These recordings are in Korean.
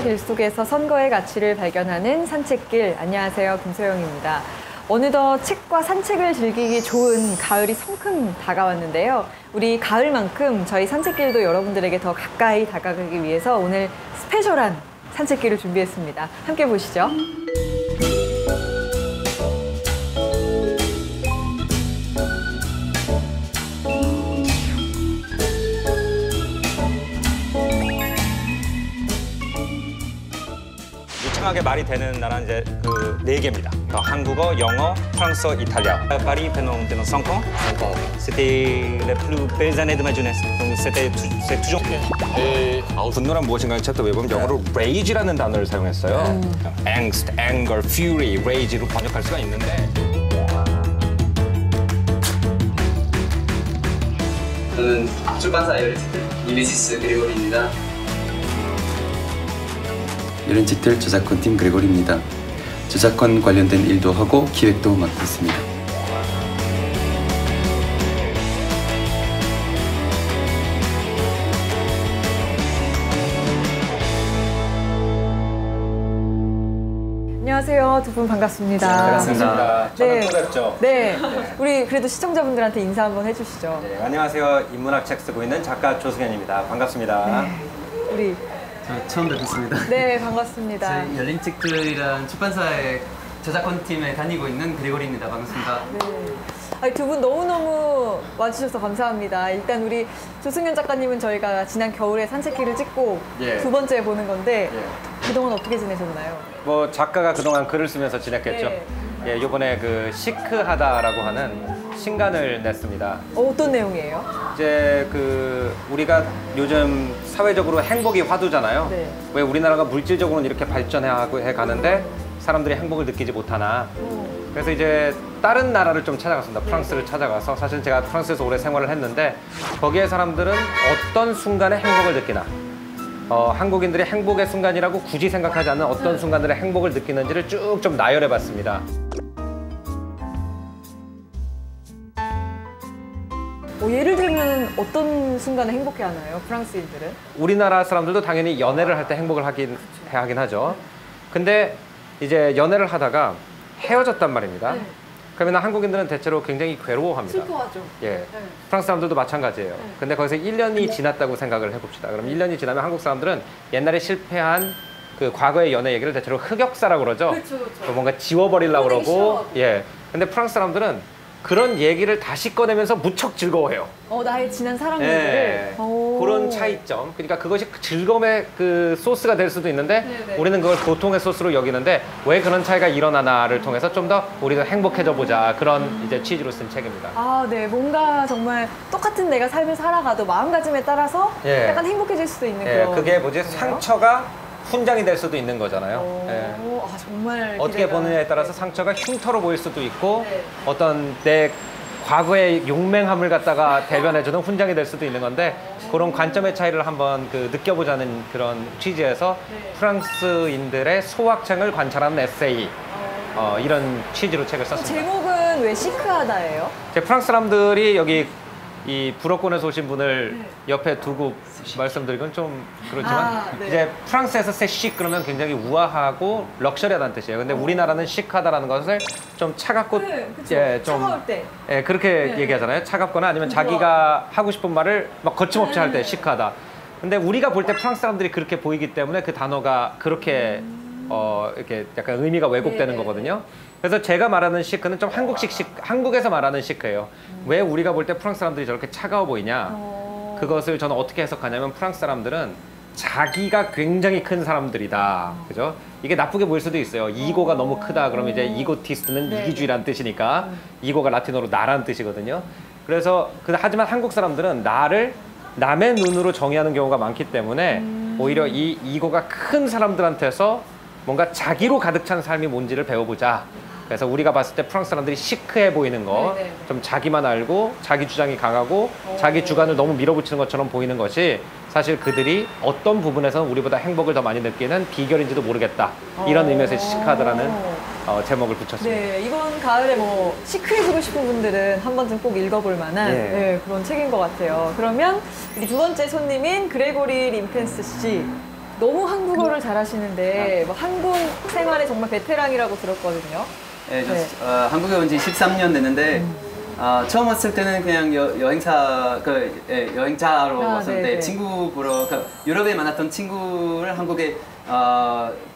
길 속에서 선거의 가치를 발견하는 산책길. 안녕하세요, 김소영입니다. 어느덧 책과 산책을 즐기기 좋은 가을이 성큼 다가왔는데요. 우리 가을만큼 저희 산책길도 여러분들에게 더 가까이 다가가기 위해서 오늘 스페셜한 산책길을 준비했습니다. 함께 보시죠. 유창하게 말이 되는 나라는 이제 그 4개입니다. 한국어, 영어, 프랑스어, 이탈리아. Paris pendant 5 ans. C'était les plus belles années de ma jeunesse. Donc c'est toujours. 분노란 무엇인가를 찾다 외우면 영어로 rage라는 단어를 사용했어요. angst, anger, fury, rage로 번역할 수가 있는데. 저는 출판사 열린책들 니메시스 그레고리입니다. 열린책들 저작권팀 그레고리입니다. 저작권 관련된 일도 하고 기획도 맡고 있습니다. 안녕하세요. 두 분 반갑습니다. 반갑습니다. 저는 네. 또 뵙죠. 네. 우리 그래도 시청자분들한테 인사 한번 해주시죠. 네, 안녕하세요. 인문학 책 쓰고 있는 작가 조승현입니다. 반갑습니다. 네. 우리 저 처음 뵙겠습니다. 네, 반갑습니다. 저희 열린책들이란 출판사의 저작권팀에 다니고 있는 그레고리입니다. 반갑습니다. 네. 두 분 너무너무 와주셔서 감사합니다. 일단 우리 조승현 작가님은 저희가 지난 겨울에 산책길을 찍고 예. 두 번째 보는 건데 예. 그동안 어떻게 지내셨나요? 뭐 작가가 그동안 글을 쓰면서 지냈겠죠. 네. 예, 이번에 그 시크하다라고 하는 신간을 냈습니다. 어떤 내용이에요? 이제 그 우리가 요즘 사회적으로 행복이 화두잖아요. 네. 왜 우리나라가 물질적으로는 이렇게 발전해 가는데 사람들이 행복을 느끼지 못하나. 그래서 이제 다른 나라를 좀 찾아갔습니다. 프랑스를 찾아가서 사실 제가 프랑스에서 오래 생활을 했는데 거기에 사람들은 어떤 순간에 행복을 느끼나 한국인들이 행복의 순간이라고 굳이 생각하지 않는 어떤 순간들에 행복을 느끼는지를 쭉 좀 나열해 봤습니다. 예를 들면 어떤 순간에 행복해하나요? 프랑스인들은? 우리나라 사람들도 당연히 연애를 할 때 행복을 하긴 하죠. 근데 이제 연애를 하다가 헤어졌단 말입니다. 네. 그러면 한국인들은 대체로 굉장히 괴로워합니다. 슬퍼하죠. 예. 네. 프랑스 사람들도 마찬가지예요. 근데 거기서 1년이 지났다고 생각을 해봅시다. 그럼 1년이 지나면 한국 사람들은 옛날에 실패한 그 과거의 연애 얘기를 대체로 흑역사라고 그러죠. 그렇죠. 뭔가 지워버리려고 꺼내기 그러고. 싫어하고. 예. 근데 프랑스 사람들은 그런 얘기를 다시 꺼내면서 무척 즐거워해요. 나의 지난 사랑 예. 얘기를. 그런 차이점. 그러니까 그것이 즐거움의 그 소스가 될 수도 있는데 네네. 우리는 그걸 고통의 소스로 여기는데 왜 그런 차이가 일어나나를 통해서 좀 더 우리도 행복해져 보자. 그런 이제 취지로 쓴 책입니다. 네. 뭔가 정말 똑같은 내가 삶을 살아가도 마음가짐에 따라서 예. 약간 행복해질 수도 있는 예, 그런. 그게 뭐지? 거네요. 상처가 훈장이 될 수도 있는 거잖아요. 예. 정말 어떻게 기대가- 보느냐에 따라서 상처가 흉터로 보일 수도 있고 네. 어떤 내 과거의 용맹함을 갖다가 대변해주는 훈장이 될 수도 있는 건데 그런 관점의 차이를 한번 느껴보자는 그런 취지에서 네. 프랑스인들의 소확행을 관찰하는 에세이 이런 취지로 책을 썼습니다. 제목은 왜 시크하다예요? 이제 프랑스 사람들이 여기 이 불어권에서 오신 분을 옆에 두고 말씀드리건 좀 그렇지만 네. 이제 프랑스에서 세식 그러면 굉장히 우아하고 럭셔리하다는 뜻이에요. 근데 우리나라는 시크하다라는 것을 좀 차갑고 네, 그쵸. 좀 차가울 때. 예, 그렇게 얘기하잖아요. 차갑거나 아니면 자기가 하고 싶은 말을 막 거침없이 할 때 시크하다. 근데 우리가 볼 때 프랑스 사람들이 그렇게 보이기 때문에 그 단어가 그렇게 이렇게 약간 의미가 왜곡되는 네. 거거든요. 그래서 제가 말하는 시크는 좀 한국식 한국에서 말하는 시크예요. 왜 우리가 볼 때 프랑스 사람들이 저렇게 차가워 보이냐? 그것을 저는 어떻게 해석하냐면 프랑스 사람들은 자기가 굉장히 큰 사람들이다. 그죠? 이게 나쁘게 보일 수도 있어요. 이고가 너무 크다. 그러면 이제 이고티스트는 네. 이기주의라는 뜻이니까 이고가 라틴어로 나라는 뜻이거든요. 그래서 하지만 한국 사람들은 나를 남의 눈으로 정의하는 경우가 많기 때문에 오히려 이 이고가 큰 사람들한테서 뭔가 자기로 가득 찬 삶이 뭔지를 배워보자. 그래서 우리가 봤을 때 프랑스 사람들이 시크해 보이는 거, 네네. 좀 자기만 알고 자기 주장이 강하고 자기 주관을 너무 밀어붙이는 것처럼 보이는 것이 사실 그들이 어떤 부분에서는 우리보다 행복을 더 많이 느끼는 비결인지도 모르겠다. 이런 의미에서 시크하다라는 제목을 붙였습니다. 네, 이번 가을에 시크해지고 싶은 분들은 한 번쯤 꼭 읽어볼 만한 그런 책인 것 같아요. 그러면 우리 두 번째 손님인 그레고리 림펜스 씨. 너무 한국어를 잘하시는데 뭐 한국 생활에 정말 베테랑이라고 들었거든요. 네, 네. 한국에 온 지 13년 됐는데 처음 왔을 때는 그냥 여행자로 왔었는데 네네. 친구 보러 유럽에 만났던 친구를 한국에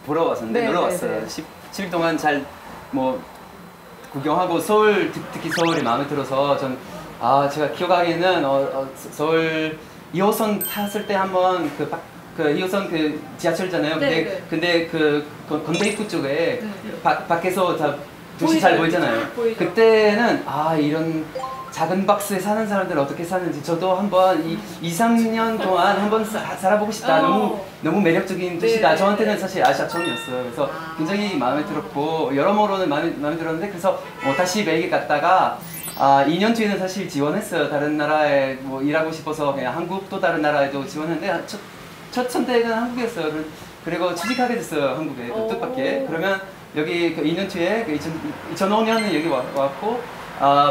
보러 왔었는데 네, 놀러 네, 왔어요. 네. 10일 동안 잘 뭐 구경하고 서울 특히 서울이 마음에 들어서 전 제가 기억하기에는 서울 2호선 탔을 때 한번 그 2호선 그 지하철이잖아요. 근데 그 건대 입구 쪽에 밖에서 다 도시 잘 보이잖아요. 그때는 이런 작은 박스에 사는 사람들 어떻게 사는지 저도 한번 2, 3년 동안 한번 살아보고 싶다. 너무 매력적인 도시다. 저한테는 사실 아시아 처음이었어요. 그래서 굉장히 마음에 들었고 여러모로는 마음에 들었는데 그래서 다시 벨기에 갔다가 2년 뒤에는 사실 지원했어요. 다른 나라에 뭐 일하고 싶어서 그냥 한국 또 다른 나라에도 지원했는데 첫 선택은 한국이었어요. 그리고 취직하게 됐어요. 한국에 뜻밖의. 그러면 여기 2년 뒤에 2005년에 여기 왔고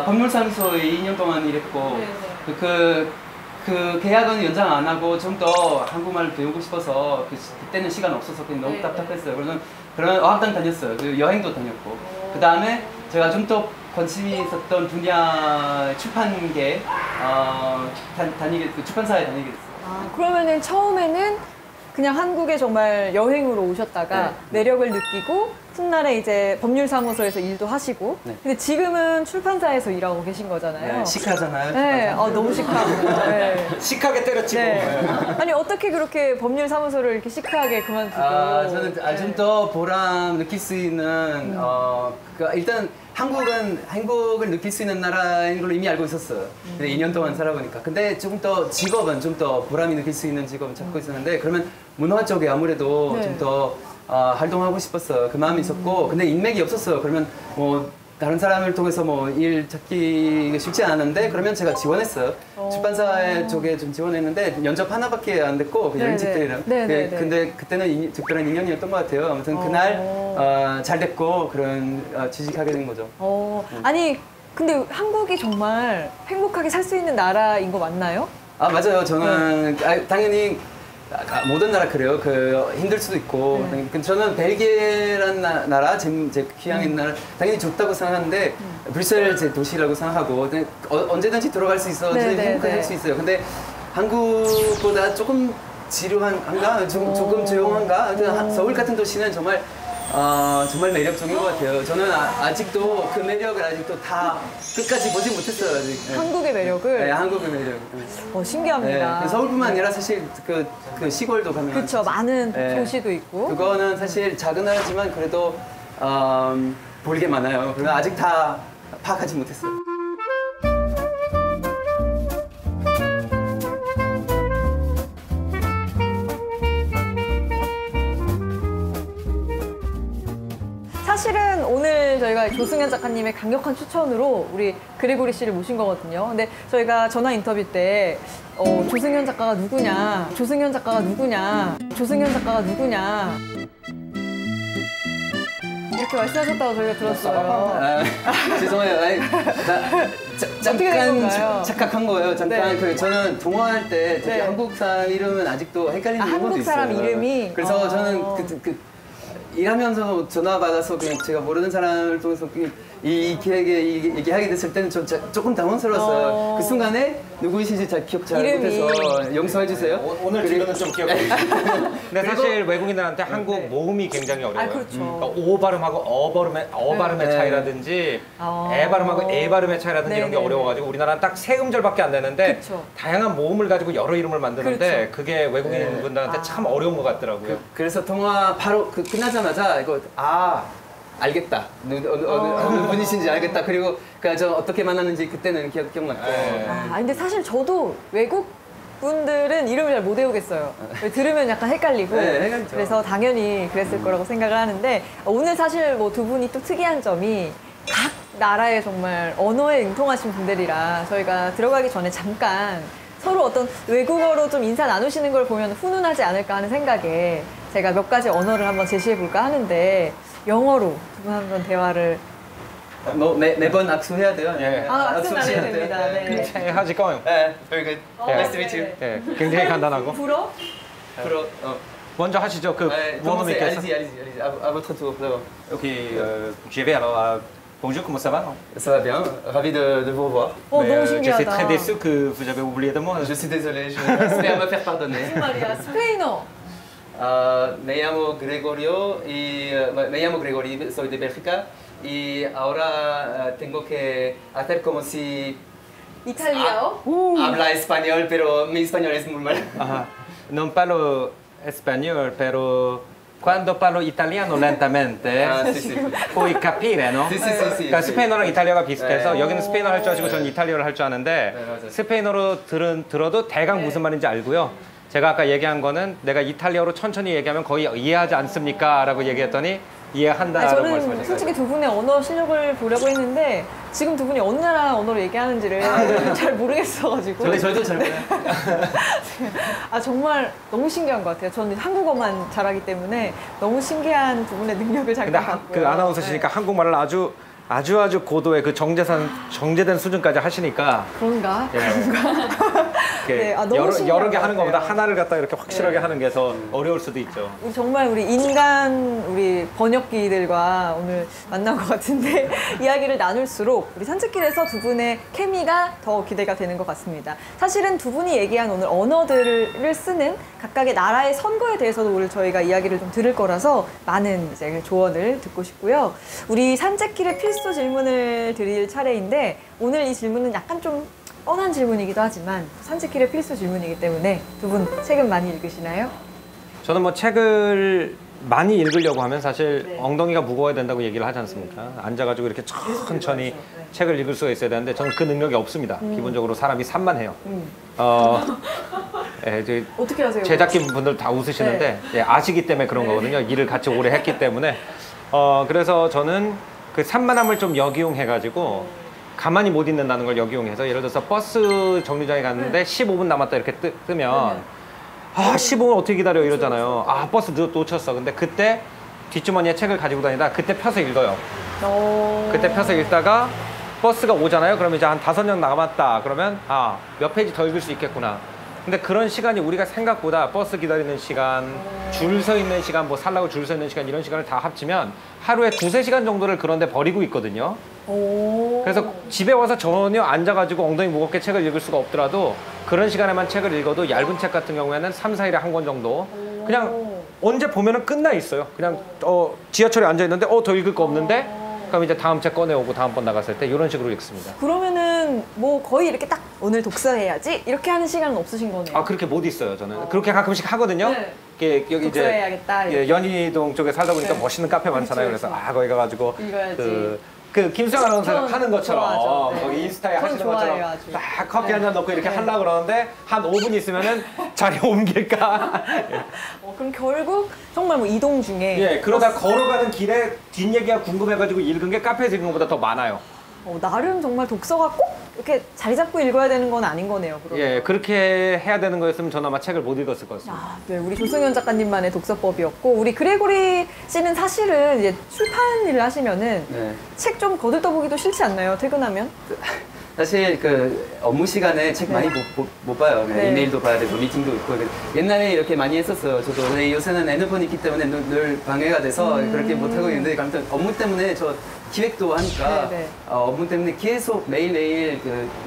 법률사무소에 2년 동안 일했고 그 계약은 연장 안 하고 좀 더 한국말 배우고 싶어서 그때는 시간 없어서 그냥 너무 답답했어요. 그러면 어학당 다녔어요. 여행도 다녔고 그 다음에 제가 좀 더 관심이 있었던 분야 출판계 출판사에 다니게 됐어요. 그러면은 처음에는 그냥 한국에 정말 여행으로 오셨다가 매력을 느끼고 훗날에 이제 법률사무소에서 일도 하시고 근데 지금은 출판사에서 일하고 계신 거잖아요. 시크하잖아요. 네, 너무 시크하고. 네. 시크하게 때려치고. 네. 아니 어떻게 그렇게 법률사무소를 이렇게 시크하게 그만두고? 저는 좀 더 보람 느낄 수 있는 일단 한국은 행복을 느낄 수 있는 나라인 걸로 이미 알고 있었어요. 근데 2년 동안 살아보니까. 근데 조금 더 직업은 좀 더 보람이 느낄 수 있는 직업을 찾고 있었는데 그러면 문화 쪽에 아무래도 좀 더 활동하고 싶었어요. 그 마음이 있었고 근데 인맥이 없었어요. 그러면 뭐 다른 사람을 통해서 뭐 일 찾기 쉽지 않았는데 그러면 제가 지원했어요. 출판사 쪽에 좀 지원했는데 면접 하나밖에 안 됐고 그냥 직들이랑. 근데 그때는 특별한 인연이었던 것 같아요. 아무튼 그날 잘 됐고 그런 취직하게 된 거죠. 아니 근데 한국이 정말 행복하게 살 수 있는 나라인 거 맞나요? 맞아요. 저는 당연히 모든 나라 그래요. 힘들 수도 있고. 저는 벨기에라는 나라, 제 취향인 나라 당연히 좋다고 생각하는데 브뤼셀 제 도시라고 생각하고 언제든지 돌아갈 수 있어, 행복하게 할 수 있어요. 근데 한국보다 조금 지루한가, 조금 조용한가. 서울 같은 도시는 정말 매력적인 것 같아요. 저는 아직도 그 매력을 아직도 다 끝까지 보지 못했어요. 아직. 한국의 매력을? 네, 한국의 매력. 신기합니다. 네, 서울뿐만 아니라 사실 그 시골도 가면 그렇죠. 많은 도시도 있고. 그거는 사실 작은 나라지만 그래도 볼 게 많아요. 그러면 아직 다 파악하지 못했어요. 사실은 오늘 저희가 조승현 작가님의 강력한 추천으로 우리 그레고리 씨를 모신 거거든요. 근데 저희가 전화 인터뷰 때 조승현 작가가 누구냐, 조승현 작가가 누구냐, 조승현 작가가 누구냐 이렇게 말씀하셨다고 저희가 들었어요. 죄송해요. 잠깐 착각한 거예요. 잠깐 네. 저는 동화할 때 특히 한국 사람 이름은 아직도 헷갈리는 경우도 한국 있어요. 사람 이름이? 그래서 저는 일하면서 전화 받아서 그냥 제가 모르는 사람을 통해서 이 기획에 얘기하게 됐을 때는 조금 당황스러웠어요. 그 순간에 누구이신지 잘 기억 잘 못해서 용서해 주세요. 오늘 뒤로는 좀 기억해 주시고. 근데 사실 외국인들한테 한국 모음이 굉장히 어려워요. 그렇죠. 그러니까 오 발음하고 어 발음의 차이라든지 에 발음하고 에 발음의 차이라든지 이런 게 어려워가지고 우리나라는 딱 세 음절밖에 안 되는데 그쵸. 다양한 모음을 가지고 여러 이름을 만드는데 그게 외국인 분들한테 참 어려운 것 같더라고요. 그래서 통화 바로 끝나자마자 이거 알겠다. 어느 분이신지 알겠다. 그리고 저 어떻게 만났는지 그때는 기억났고. 근데 사실 저도 외국 분들은 이름을 잘 못 외우겠어요. 들으면 약간 헷갈리고. 헷갈리죠. 그래서 당연히 그랬을 거라고 생각을 하는데 오늘 사실 뭐 두 분이 또 특이한 점이 각 나라의 정말 언어에 능통하신 분들이라 저희가 들어가기 전에 잠깐 서로 어떤 외국어로 좀 인사 나누시는 걸 보면 훈훈하지 않을까 하는 생각에 제가 몇 가지 언어를 한번 제시해 볼까 하는데 영어로 두 분 한번 대화를 매번 악수해야 돼요. 악수는 안 해도 됩니다. 네. 하지 거요. 네, very good. Nice to meet you. 굉장히 간단하고. 불어? 먼저 하시죠. 그 원어민께서. allez-y, à votre tour. d'abord. Ok, j'y vais alors. Bonjour, comment ça va? Ça va bien, ravi de vous revoir. 너무 Je suis 신기하다. très déçu que vous avez oublié de moi. Je suis désolé, j'espère me faire pardonner. 무슨 말이야? 스페인어. Me llamo Gregorio y me llamo Gregorio, soy de Bélgica y ahora tengo que hacer como si 이탈리아어? habla español, pero mi español es muy mal. Ajá. Non parlo espagnolo, pero quando parlo italiano lentamente sì, sì. puoi capire, no? Sì, sì, sì, sì, 그러니까 sì. 스페인어랑 이탈리아가 비슷해서 네. 여기는 스페인어 할 줄 아시고 저는 이탈리아를 할 줄 아는데 맞아요. 스페인어로 들어도 대강 무슨 말인지 알고요. 제가 아까 얘기한 거는 내가 이탈리아어로 천천히 얘기하면 거의 이해하지 않습니까? 라고 얘기했더니 이해한다라고 저는 말씀하셨어요. 솔직히 두 분의 언어 실력을 보려고 했는데 지금 두 분이 어느 나라 언어로 얘기하는지를 잘 모르겠어가지고 저도 잘 몰라요. 아 정말 너무 신기한 것 같아요. 저는 한국어만 잘하기 때문에 너무 신기한 두 분의 능력을 근데 잠깐 봤고요. 그 아나운서시니까 한국말을 아주 고도의 그 정제된 수준까지 하시니까 그런가? 예. 이렇게 네, 너무 여러 신기한 개 것 하는 것보다 같아요. 하나를 갖다 이렇게 확실하게 하는 게 더 어려울 수도 있죠. 정말 우리 우리 번역기들과 오늘 만난 것 같은데 이야기를 나눌수록 우리 산책길에서 두 분의 케미가 더 기대가 되는 것 같습니다. 사실은 두 분이 얘기한 오늘 언어들을 쓰는 각각의 나라의 선거에 대해서도 오늘 저희가 이야기를 좀 들을 거라서 많은 이제 조언을 듣고 싶고요. 우리 산책길의 필수 질문을 드릴 차례인데 오늘 이 질문은 약간 좀 뻔한 질문이기도 하지만 산책길의 필수 질문이기 때문에 두 분 책은 많이 읽으시나요? 저는 뭐 책을 많이 읽으려고 하면 사실 네. 엉덩이가 무거워야 된다고 얘기를 하지 않습니까? 앉아가지고 이렇게 천천히 읽어야죠. 네. 책을 읽을 수가 있어야 되는데 저는 그 능력이 없습니다. 기본적으로 사람이 산만해요. 예, 이제 어떻게 하세요? 제작진 분들 다 웃으시는데 예, 아시기 때문에 그런 거거든요. 일을 같이 오래 했기 때문에 그래서 저는 그 산만함을 좀 역이용해가지고 가만히 못 있는다는 걸 역이용해서 예를 들어서 버스 정류장에 갔는데 15분 남았다 이렇게 뜨면 아 15분 어떻게 기다려 이러잖아요. 아 버스 놓쳤어. 근데 그때 뒷주머니에 책을 가지고 다니다 그때 펴서 읽어요. 그때 펴서 읽다가 버스가 오잖아요. 그러면 이제 한 5명 남았다. 그러면 아 몇 페이지 더 읽을 수 있겠구나. 근데 그런 시간이 우리가 생각보다 버스 기다리는 시간, 줄 서 있는 시간, 뭐 살라고 줄 서 있는 시간 이런 시간을 다 합치면 하루에 2~3시간 정도를 그런데 버리고 있거든요. 그래서 집에 와서 전혀 앉아가지고 엉덩이 무겁게 책을 읽을 수가 없더라도 그런 시간에만 책을 읽어도 얇은 책 같은 경우에는 3~4일에 한 권 정도 그냥 언제 보면은 끝나 있어요. 그냥 지하철에 앉아 있는데 더 읽을 거 없는데 그럼 이제 다음 책 꺼내오고 다음번 나갔을 때 이런 식으로 읽습니다. 그러면은 뭐 거의 이렇게 딱 오늘 독서해야지 이렇게 하는 시간은 없으신 거네요. 아 그렇게 못 있어요 저는. 그렇게 가끔씩 하거든요. 네. 이게 여기 이제 독서해야겠다, 예, 연희동 쪽에 살다 보니까 네. 멋있는 카페 많잖아요. 그렇죠, 그래서 거기 가가지고 읽어야지. 그 김수영 아나운서가 전 하는 것처럼 좋아하죠. 네. 거기 인스타에 전 하시는 좋아해요, 것처럼 아주. 딱 커피 한 잔 넣고 이렇게 네. 하려고 그러는데 한 5분 있으면은 자리 옮길까? 그럼 결국 정말 뭐 이동 중에 예, 그러다 걸어가는 길에 뒷얘기가 궁금해가지고 읽은 게 카페에서 읽은 것보다 더 많아요. 나름 정말 독서가 꼭 이렇게 자리 잡고 읽어야 되는 건 아닌 거네요. 그러면. 예, 그렇게 해야 되는 거였으면 저는 아마 책을 못 읽었을 것 같습니다. 네, 우리 조승현 작가님만의 독서법이었고 우리 그레고리 씨는 사실은 이제 출판 일을 하시면은 네. 책 좀 거들떠보기도 싫지 않나요? 퇴근하면? 사실 그 업무 시간에 책 많이 못 봐요. 그냥 네. 이메일도 봐야 되고 미팅도 있고 옛날에 이렇게 많이 했었어요. 저도 근데 요새는 핸드폰이 있기 때문에 늘 방해가 돼서 그렇게 못 하고 있는데 아무튼 업무 때문에 저 기획도 하니까 네, 네. 업무 때문에 계속 매일매일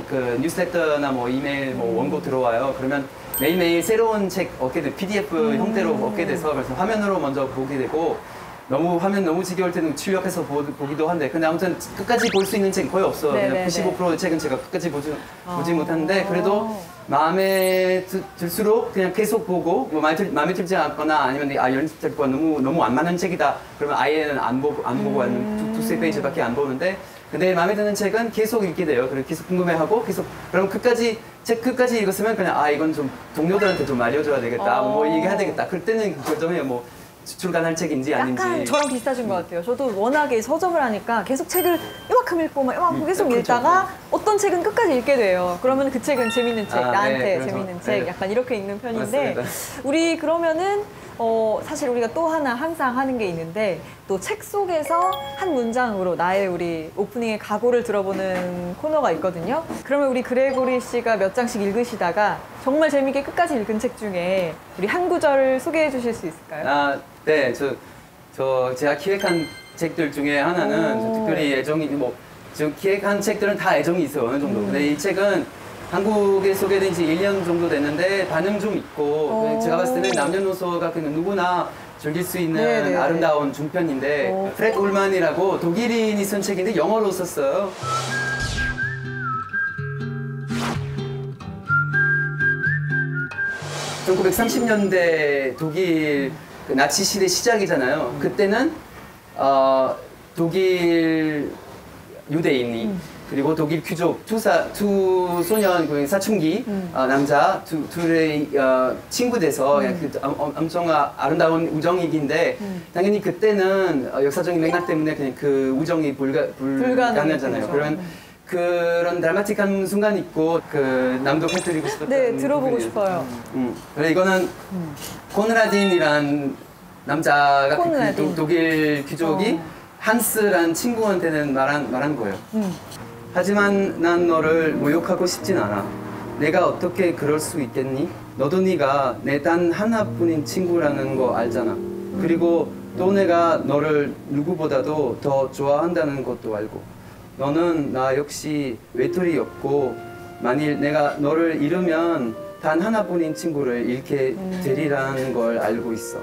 그 뉴스레터나 뭐 이메일 뭐 원고 들어와요. 그러면 매일매일 새로운 책 얻게 돼 PDF 형태로 얻게 돼서 그래서 화면으로 먼저 보게 되고 화면 너무 지겨울 때는 출력해서 보기도 한데 근데 아무튼 끝까지 볼 수 있는 책 거의 없어요. 네네네. 그냥 95%의 책은 제가 끝까지 보지 못하는데 그래도 마음에 들수록 그냥 계속 보고 뭐 마음에 들지 않거나 아니면 이런 책과 너무 안 맞는 책이다 그러면 아예는 안 보고 한 두세 페이지밖에 안 보는데 근데 마음에 드는 책은 계속 읽게 돼요. 그리고 계속 궁금해하고 계속 그럼 책 끝까지 읽었으면 그냥 이건 좀 동료들한테 좀 알려줘야 되겠다 뭐 얘기해야 되겠다 그럴 때는 결정해요. 뭐 출간할 책인지 아닌지. 약간 저랑 비슷하신 것 같아요. 저도 워낙에 서점을 하니까 계속 책을 이만큼 읽고 막 이만큼 계속 그렇죠. 읽다가 어떤 어떤 책은 끝까지 읽게 돼요. 그러면 그 책은 재밌는 책, 나한테 네, 그래서, 재밌는 책, 네. 약간 이렇게 읽는 편인데 맞습니다. 우리 그러면은 사실 우리가 또 하나 항상 하는 게 있는데 또 책 속에서 한 문장으로 나의 우리 오프닝의 각오를 들어보는 코너가 있거든요. 그러면 우리 그레고리 씨가 몇 장씩 읽으시다가 정말 재밌게 끝까지 읽은 책 중에 우리 한 구절을 소개해 주실 수 있을까요? 네, 저 제가 기획한 책들 중에 하나는 저 특별히 애정이 저 기획한 책들은 다 애정이 있어요, 어느 정도. 근데 이 책은 한국에 소개된 지 1년 정도 됐는데 반응 좀 있고 제가 봤을 때는 남녀노소가 그냥 누구나 즐길 수 있는 네네네. 아름다운 중편인데 프레드 울만이라고 독일인이 쓴 책인데 영어로 썼어요. (1930년대) 독일 그 나치 시대 시작이잖아요. 그때는 독일 유대인이 그리고 독일 귀족 두 소년 그 사춘기 남자 둘의 친구 돼서 엄청 아름다운 우정이긴데 당연히 그때는 역사적인 맥락 때문에 그냥 그 우정이 불가능하잖아요. 그러면 그런 드라마틱한 순간이 있고 그 낭독해드리고 싶었던 네, 들어보고 부분이에요. 싶어요. 그래 이거는 코느라딘이란 남자가 그 독일 귀족이 한스란 친구한테는 말한 거예요. 하지만 난 너를 모욕하고 싶진 않아. 내가 어떻게 그럴 수 있겠니? 너도 네가 내 단 하나뿐인 친구라는 거 알잖아. 그리고 또 내가 너를 누구보다도 더 좋아한다는 것도 알고. 너는 나 역시 외톨이 없고 만일 내가 너를 잃으면 단 하나뿐인 친구를 잃게 되리라는 걸 알고 있어.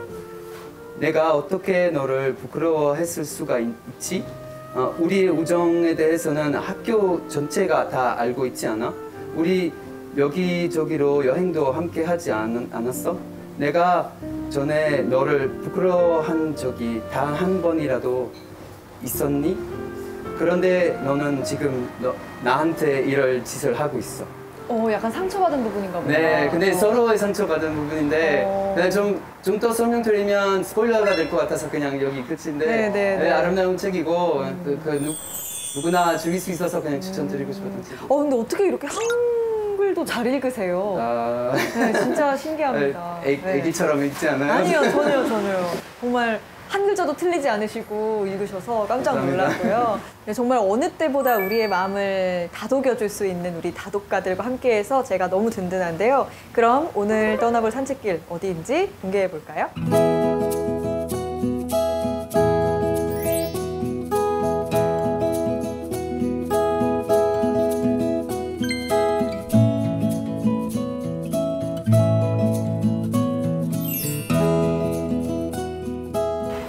내가 어떻게 너를 부끄러워했을 수가 있지? 우리의 우정에 대해서는 학교 전체가 다 알고 있지 않아? 우리 여기저기로 여행도 함께 하지 않았어? 내가 전에 너를 부끄러워한 적이 단 한 번이라도 있었니? 그런데 너는 지금 나한테 이럴 짓을 하고 있어. 약간 상처받은 부분인가 보다. 네, 근데 서로의 상처받은 부분인데 그냥 좀 더 설명드리면 스포일러가 될 것 같아서 그냥 여기 끝인데 네, 아름다운 책이고 누구나 즐길 수 있어서 그냥 추천드리고 싶었던 책. 근데 어떻게 이렇게 한글도 잘 읽으세요? 네, 진짜 신기합니다. 애기처럼 읽지 않아요? 아니요, 전혀요. 정말 한 글자도 틀리지 않으시고 읽으셔서 깜짝 놀랐고요. 네, 정말 어느 때보다 우리의 마음을 다독여줄 수 있는 우리 다독가들과 함께해서 제가 너무 든든한데요. 그럼 오늘 떠나볼 산책길 어디인지 공개해 볼까요?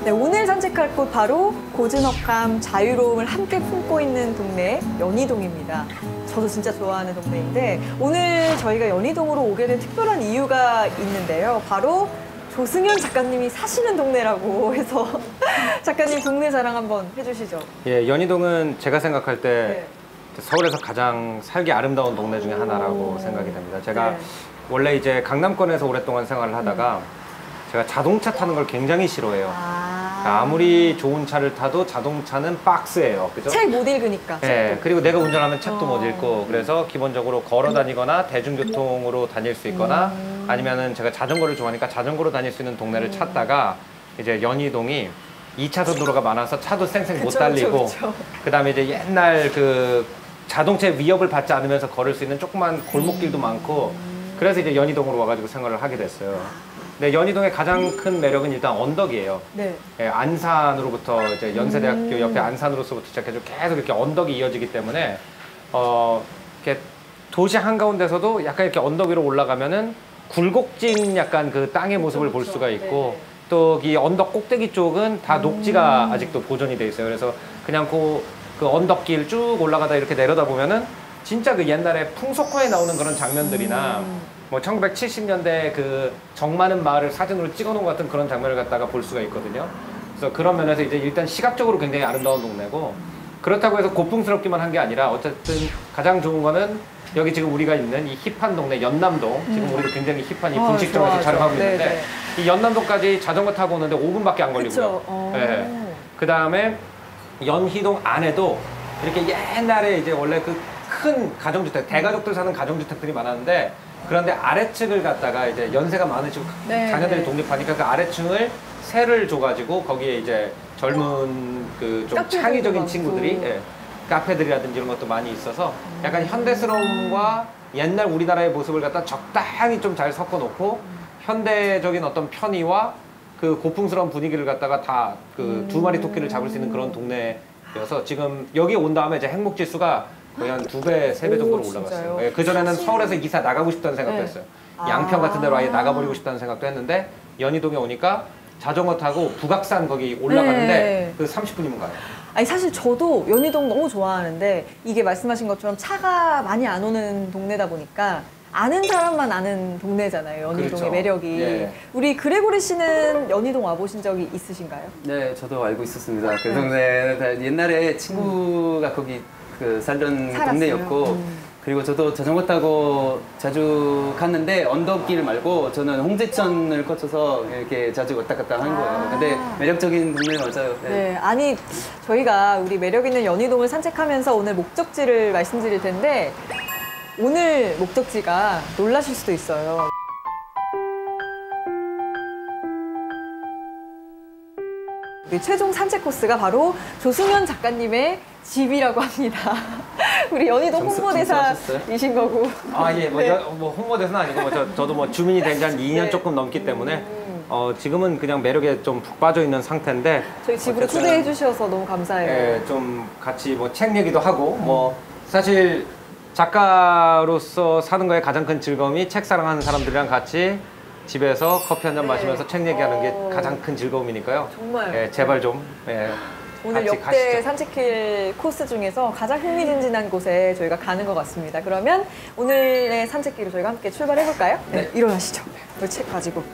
네, 오늘 산책할 곳 바로 고즈넉함, 자유로움을 함께 품고 있는 동네 연희동입니다. 저도 진짜 좋아하는 동네인데 오늘 저희가 연희동으로 오게 된 특별한 이유가 있는데요. 바로 조승현 작가님이 사시는 동네라고 해서 작가님 동네 자랑 한번 해주시죠. 예, 연희동은 제가 생각할 때 서울에서 가장 살기 아름다운 동네 중에 하나라고 생각이 됩니다. 제가 원래 이제 강남권에서 오랫동안 생활을 하다가 제가 자동차 타는 걸 굉장히 싫어해요. 아무리 좋은 차를 타도 자동차는 박스예요. 그죠? 책 못 읽으니까. 네, 그리고 내가 운전하면 책도 못 읽고 그래서 기본적으로 걸어 다니거나 대중교통으로 다닐 수 있거나 아니면은 제가 자전거를 좋아하니까 자전거로 다닐 수 있는 동네를 찾다가 이제 연희동이 2차선 도로가 많아서 차도 쌩쌩 못 달리고 그다음에 이제 옛날 그 자동차의 위협을 받지 않으면서 걸을 수 있는 조그만 골목길도 많고 그래서 이제 연희동으로 와가지고 생활을 하게 됐어요. 네, 연희동의 가장 큰 매력은 일단 언덕이에요. 네. 예, 안산으로부터 이제 연세대학교 옆에 안산으로서부터 시작해서 계속 이렇게 언덕이 이어지기 때문에 이렇게 도시 한가운데서도 약간 이렇게 언덕 위로 올라가면은 굴곡진 약간 그 땅의 모습을 볼 수가 있고 또 이 언덕 꼭대기 쪽은 다 녹지가 아직도 보존이 돼 있어요. 그래서 그냥 그 언덕길 쭉 올라가다 이렇게 내려다 보면은 진짜 그 옛날에 풍속화에 나오는 그런 장면들이나 뭐 1970년대 그 정 많은 마을을 사진으로 찍어놓은 것 같은 그런 장면을 갖다가 볼 수가 있거든요. 그래서 그런 면에서 이제 일단 시각적으로 굉장히 아름다운 동네고 그렇다고 해서 고풍스럽기만 한 게 아니라 어쨌든 가장 좋은 거는 여기 지금 우리가 있는 이 힙한 동네 연남동 지금 우리도 굉장히 힙한 이 분식점에서 촬영하고 있는데 이 연남동까지 자전거 타고 오는데 5분밖에 안 걸리고요. 네. 그 다음에 연희동 안에도 이렇게 옛날에 이제 원래 그 큰 가정주택, 대가족들 사는 가정주택들이 많았는데 그런데 아래층을 갖다가 이제 연세가 많으시고 네, 자녀들이 네. 독립하니까 그 아래층을 세를 줘가지고 거기에 이제 젊은 그 좀 카페들도 창의적인 많고. 친구들이 예, 카페들이라든지 이런 것도 많이 있어서 약간 현대스러움과 옛날 우리나라의 모습을 갖다 적당히 좀 잘 섞어놓고 현대적인 어떤 편의와 그 고풍스러운 분위기를 갖다가 다 그 두 마리 토끼를 잡을 수 있는 그런 동네여서 지금 여기 온 다음에 이제 행복지수가 거의 한 2배, 3배 정도로 오, 진짜요? 올라갔어요. 예, 그전에는 서울에서 이사 나가고 싶다는 생각도 네. 했어요. 양평 같은 데로 아예 아. 나가버리고 싶다는 생각도 했는데 연희동에 오니까 자전거 타고 북악산 거기 올라가는데 네. 그 30분이면 가요. 아니 사실 저도 연희동 너무 좋아하는데 이게 말씀하신 것처럼 차가 많이 안 오는 동네다 보니까 아는 사람만 아는 동네잖아요. 연희동의 그렇죠. 매력이. 예. 우리 그레고리 씨는 연희동 와보신 적이 있으신가요? 네, 저도 알고 있었습니다. 그 네. 동네 옛날에 친구가 거기 그 살던 살았어요. 동네였고 그리고 저도 자전거 타고 자주 갔는데 언덕길 말고 저는 홍제천을 거쳐서 이렇게 자주 왔다 갔다 한 거예요. 근데 매력적인 동네 맞아요. 네. 네, 아니 저희가 우리 매력 있는 연희동을 산책하면서 오늘 목적지를 말씀드릴 텐데 오늘 목적지가 놀라실 수도 있어요. 우리 최종 산책 코스가 바로 조승현 작가님의 집이라고 합니다. 우리 연희동 홍보대사이신 거고. 아, 예, 뭐, 네. 뭐 홍보대사는 아니고 뭐 저도 뭐 주민이 된 지 한 2년 네. 조금 넘기 때문에 지금은 그냥 매력에 좀 푹 빠져 있는 상태인데 저희 집으로 어쨌든, 초대해 주셔서 너무 감사해요. 예, 좀 같이 뭐 책 얘기도 하고 뭐 사실 작가로서 사는 거에 가장 큰 즐거움이 책 사랑하는 사람들이랑 같이 집에서 커피 한 잔 네. 마시면서 책 얘기하는 게 가장 큰 즐거움이니까요. 정말. 예, 제발 좀 오늘 같이 역대 가시죠. 산책길 코스 중에서 가장 흥미진진한 곳에 저희가 가는 것 같습니다. 그러면 오늘의 산책길을 저희가 함께 출발해 볼까요? 네, 일어나시죠. 우리 책 가지고.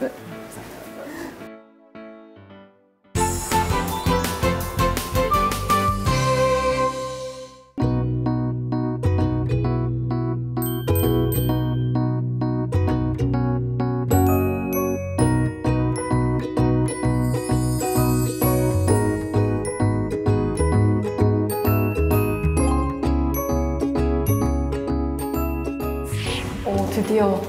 드디어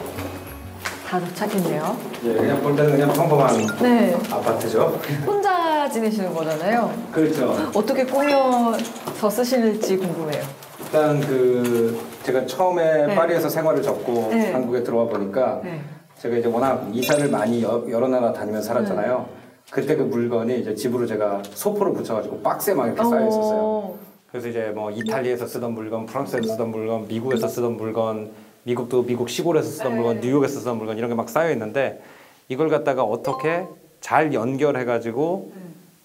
다 도착했네요. 예, 그냥 볼 때는 그냥 평범한 네. 아파트죠. 혼자 지내시는 거잖아요. 그렇죠. 어떻게 꾸며서 쓰실지 궁금해요. 일단 그 제가 처음에 네. 파리에서 생활을 접고 네. 한국에 들어와 보니까 네. 제가 이제 워낙 이사를 많이 여러 나라 다니면서 살았잖아요. 그때 그 물건이 이제 집으로 제가 소포를 붙여가지고 박스에 막 이렇게 쌓여 있었어요. 그래서 이제 뭐 이탈리아에서 쓰던 물건, 프랑스에서 쓰던 물건, 미국에서 쓰던 물건, 미국도 미국 시골에서 쓰던 물건, 뉴욕에서 쓰던 물건 이런 게 막 쌓여 있는데 이걸 갖다가 어떻게 잘 연결해가지고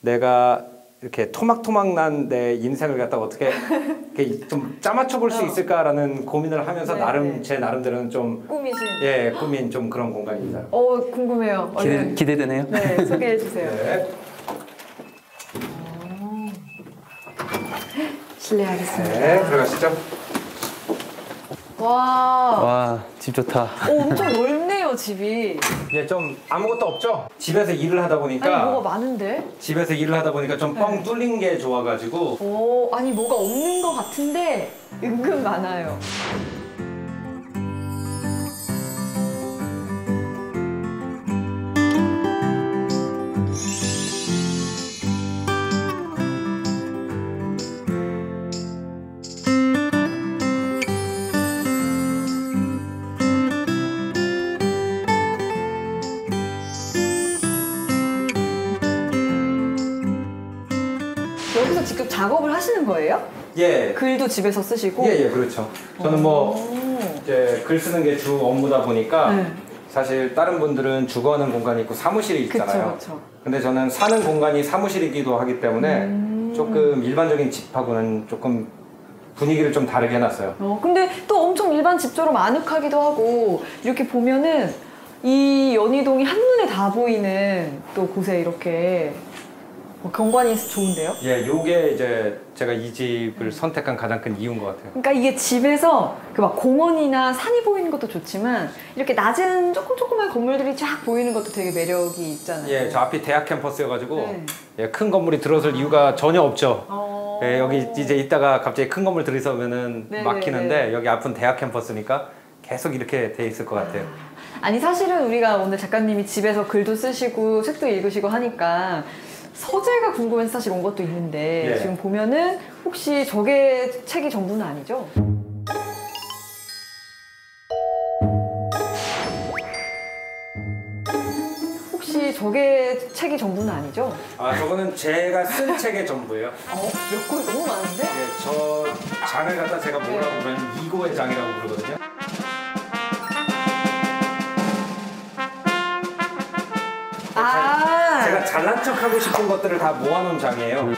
내가 이렇게 토막토막 난 내 인생을 갖다가 어떻게 이렇게 좀 짜맞춰 볼 수 있을까라는 고민을 하면서 네, 나름 네. 제 나름대로는 좀 꾸미신. 꾸민 좀 그런 공간입니다. 궁금해요. 얼른. 기대되네요. 네, 소개해 주세요. 네. 실례하겠습니다. 네, 들어가시죠. 와, 와, 집 좋다. 엄청 넓네요, 집이. 예, 좀 아무것도 없죠. 집에서 일을 하다 아니, 보니까 뭐가 많은데? 집에서 일을 하다 보니까 좀 뻥 뚫린 게 좋아가지고 아니, 뭐가 없는 것 같은데 은근 많아요. 여기서 직접 작업을 하시는 거예요? 예, 글도 집에서 쓰시고? 예, 그렇죠. 저는 뭐 이제 글 쓰는 게 주 업무다 보니까 네. 사실 다른 분들은 주거하는 공간이 있고 사무실이 있잖아요. 그쵸. 근데 저는 사는 공간이 사무실이기도 하기 때문에 조금 일반적인 집하고는 조금 분위기를 좀 다르게 해놨어요. 근데 또 엄청 일반 집처럼 아늑하기도 하고 이렇게 보면은 이 연희동이 한눈에 다 보이는 또 곳에 이렇게 경관이 좋은데요? 예, 요게 이제 제가 이 집을 선택한 가장 큰 이유인 것 같아요. 그러니까 이게 집에서 그 막 공원이나 산이 보이는 것도 좋지만 이렇게 낮은 조그만 건물들이 쫙 보이는 것도 되게 매력이 있잖아요. 예, 저 앞이 대학 캠퍼스여가지고 네. 예, 큰 건물이 들어설 이유가 전혀 없죠. 예, 여기 이제 있다가 갑자기 큰 건물 들이서면은 네네네. 막히는데 여기 앞은 대학 캠퍼스니까 계속 이렇게 돼 있을 것 같아요. 아니 사실은 우리가 오늘 작가님이 집에서 글도 쓰시고 책도 읽으시고 하니까 서재가 궁금해서 사실 온 것도 있는데 예. 지금 보면은 혹시 저게 책이 전부는 아니죠? 혹시 저게 책이 전부는 아니죠? 아, 저거는 제가 쓴 책의 전부예요. 몇 권 너무 많은데? 예, 저 장을 갖다 제가 뭐라고 부르냐면 이고의 장이라고 부르거든요. 제가 잘난 척하고 싶은 것들을 다 모아놓은 장이에요.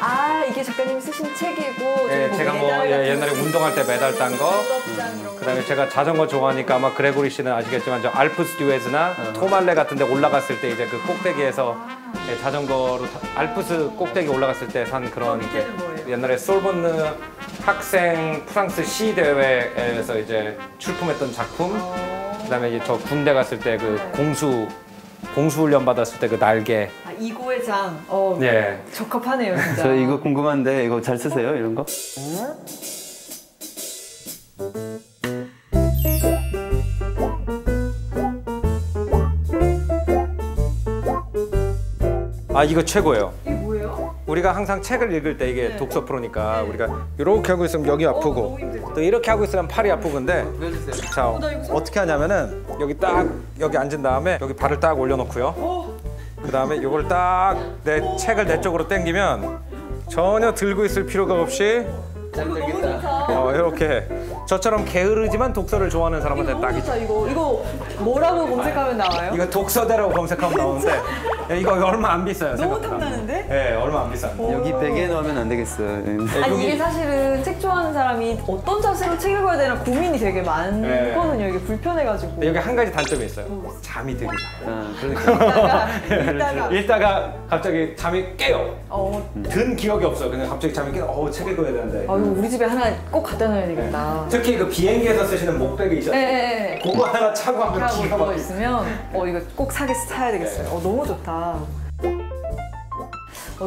이게 작가님이 쓰신 책이고 예, 저기 제가 뭐 메달 같은 옛날에 운동할 때 메달 딴 거, 유럽장 이런 거. 그다음에 제가 자전거 좋아하니까 아마 그레고리 씨는 아시겠지만 저 알프스 듀에즈나 토말레 같은 데 올라갔을 때 이제 그 꼭대기에서 예, 자전거로 알프스 꼭대기 올라갔을 때 산 그런 밑에는 뭐예요? 옛날에 솔본느 학생 프랑스 시 대회에서 이제 출품했던 작품. 그다음에 이제 저 군대 갔을 때 그 공수 훈련 받았을 때 그 날개. 이고의 장. 예. 적합하네요, 진짜. 저 이거 궁금한데 이거 잘 쓰세요 이런 거? 아, 이거 최고예요. 이게 뭐예요? 우리가 항상 책을 읽을 때 이게 네. 독서 프로니까 우리가 이렇게 하고 있으면 여기 아프고 너무 힘들죠. 또 이렇게 하고 있으면 팔이 아프건데 보여주세요. 자 나 이거 어떻게 하냐면은 여기 딱 여기 앉은 다음에 여기 발을 딱 올려놓고요. 그 다음에 이걸 딱 내 책을 내 쪽으로 당기면 전혀 들고 있을 필요가 없이 이거 너무 좋다. 이렇게 저처럼 게으르지만 독서를 좋아하는 사람한테 이거 딱 너무 좋다. 이거 뭐라고 검색하면 나와요? 이거 독서대라고 검색하면 나오는데 야, 이거 얼마 안 비싸요. 너무 생각보다. 탐나는데? 네, 얼마 안 비쌉니다. 여기 베개에 넣으면 안 되겠어요. 아니 이게 사실은 책 좋아하는 사람이 어떤 자세로 책 읽어야 되나 고민이 되게 많거든요. 이게 불편해가지고. 근데 여기 한 가지 단점이 있어요. 잠이 되게 잘. 그러니까 이따가 읽다가 갑자기 잠이 깨요. 어, 든 기억이 없어. 그냥 갑자기 잠이 깨요. 책 읽어야 되는데. 이거 우리 집에 하나 꼭 갖다 놔야 되겠다. 특히 그 비행기에서 쓰시는 목베개 있잖아요. 네. 그거 하나 차고 하면 하고 기가 거 막히게. 있으면 이거 꼭 사야 되겠어요. 너무 좋다.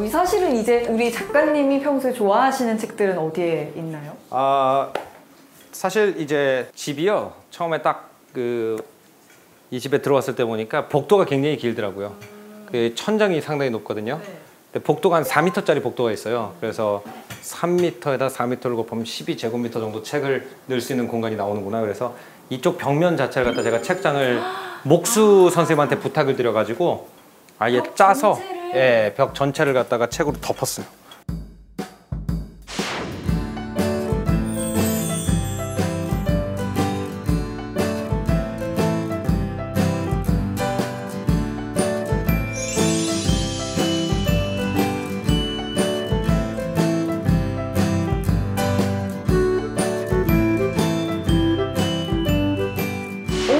이 사실은 이제 우리 작가님이 평소에 좋아하시는 책들은 어디에 있나요? 아, 사실 이제 집이요. 처음에 딱 이 집에 들어왔을 때 보니까 복도가 굉장히 길더라고요. 그 천장이 상당히 높거든요. 근데 복도가 한 4m짜리 복도가 있어요. 그래서 3m에다 4m를 곱하면 12제곱미터 정도 책을 넣을 수 있는 공간이 나오는구나. 그래서 이쪽 벽면 자체를 갖다 제가 책장을 목수 선생님한테 부탁을 드려가지고 아예 짜서 전체를? 예, 벽 전체를 갖다가 책으로 덮었어요.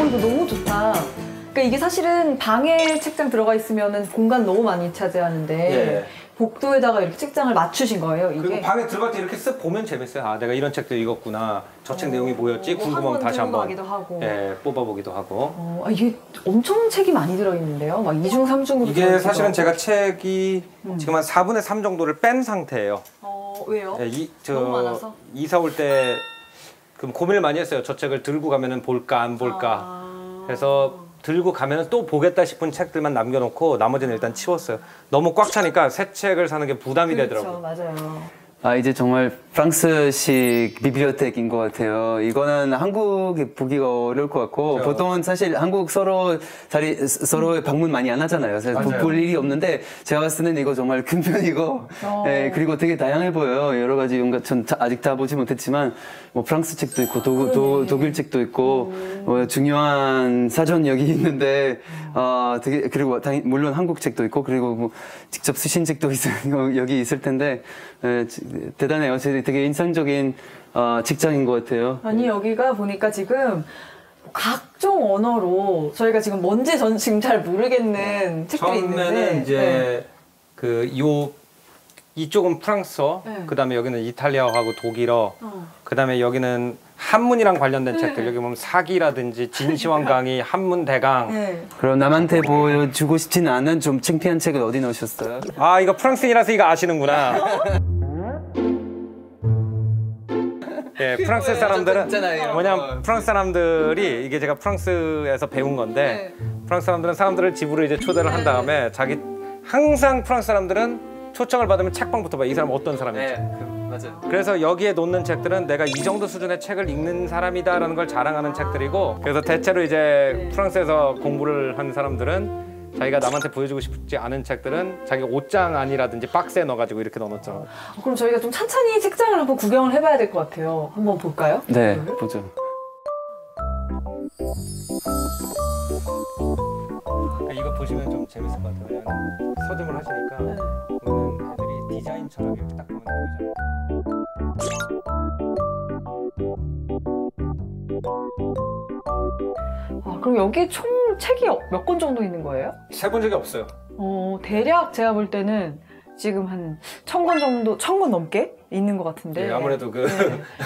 이거 너무 좋다. 그러니까 이게 사실은 방에 책장 들어가 있으면은 공간 너무 많이 차지하는데 예. 복도에다가 이렇게 책장을 맞추신 거예요, 이게? 그리고 방에 들어갈 때 이렇게 쓱 보면 재밌어요. 아, 내가 이런 책도 읽었구나. 저 책 내용이 뭐였지? 궁금하면 다시 한번 하기도 하고. 예, 뽑아보기도 하고. 이게 엄청 책이 많이 들어있는데요? 막 2중, 3중으로 이게 사실은 제가 책이 지금 한 4분의 3 정도를 뺀 상태예요. 왜요? 예, 너무 많아서? 이사 올 때 고민을 많이 했어요. 저 책을 들고 가면은 볼까 안 볼까. 그래서 들고 가면은 또 보겠다 싶은 책들만 남겨놓고 나머지는 일단 치웠어요. 너무 꽉 차니까 새 책을 사는 게 부담이 되더라고요. 그렇죠, 맞아요. 이제 정말 프랑스식 비블리오텍인 것 같아요. 이거는 한국에 보기가 어려울 것 같고 그렇죠. 보통은 사실 한국 서로 방문 많이 안 하잖아요. 사실 맞아요. 볼 일이 없는데 제가 봤을 때는 이거 정말 큰 편이고 예, 그리고 되게 다양해 보여요. 여러 가지 뭔가 전 아직 다 보지 못했지만 뭐 프랑스 책도 있고 독일 책도 있고 중요한 사전 여기 있는데 되게 그리고 물론 한국 책도 있고 그리고 뭐 직접 쓰신 책도 여기 있을 텐데 대단해요. 되게 인상적인 직장인 것 같아요. 아니 여기가 보니까 지금 각종 언어로 저희가 지금 뭔지 전 지금 잘 모르겠는 책들이 있는데 처음에는 이제 이쪽은 프랑스어, 네. 그다음에 여기는 이탈리아어하고 독일어, 그다음에 여기는 한문이랑 관련된 책들. 여기 보면 사기라든지 진시황 강의, 한문 대강. 네. 그럼 남한테 보여주고 싶지는 않은 좀 창피한 책을 어디 넣으셨어요? 아, 이거 프랑스인이라서 이거 아시는구나. 예, 프랑스 사람들은 있잖아요. 뭐냐면 프랑스 사람들이 이게 제가 프랑스에서 배운 건데 프랑스 사람들은 사람들을 집으로 이제 초대를 한 다음에 자기 항상 프랑스 사람들은 초청을 받으면 책방부터 봐. 이 사람 어떤 사람인지. 맞아요. 그래서 여기에 놓는 책들은 내가 이 정도 수준의 책을 읽는 사람이다라는 걸 자랑하는 책들이고 그래서 대체로 이제 프랑스에서 공부를 한 사람들은 자기가 남한테 보여주고 싶지 않은 책들은 자기 옷장 안이라든지 박스에 넣어가지고 이렇게 넣어놓죠. 그럼 저희가 좀 천천히 책장을 한번 구경을 해봐야 될 것 같아요. 한번 볼까요? 네, 보죠. 이거 보시면 좀 재밌을 것 같아요. 서점을 하시니까 보는 애들이 디자인 철학이 이렇게 딱 보면 아, 그럼 여기 총 책이 몇 권 정도 있는 거예요? 세본 적이 없어요. 대략 제가 볼 때는 지금 한 1000권 정도, 1000권 넘게 있는 것 같은데. 예, 아무래도 그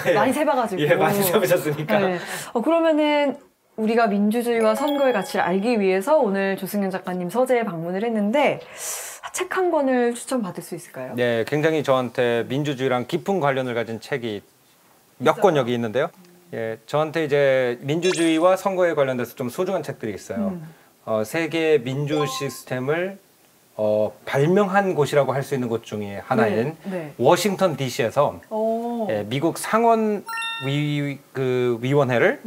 네. 많이 세봐가지고. 예, 많이 세보셨으니까. 네. 그러면은 우리가 민주주의와 선거의 가치를 알기 위해서 오늘 조승현 작가님 서재에 방문을 했는데 책 한 권을 추천받을 수 있을까요? 네, 굉장히 저한테 민주주의랑 깊은 관련을 가진 책이 몇 권 여기 있는데요. 예, 저한테 이제 민주주의와 선거에 관련돼서 좀 소중한 책들이 있어요. 세계 민주 시스템을 발명한 곳이라고 할 수 있는 곳 중에 하나인 워싱턴 DC에서 예, 미국 상원 위원회를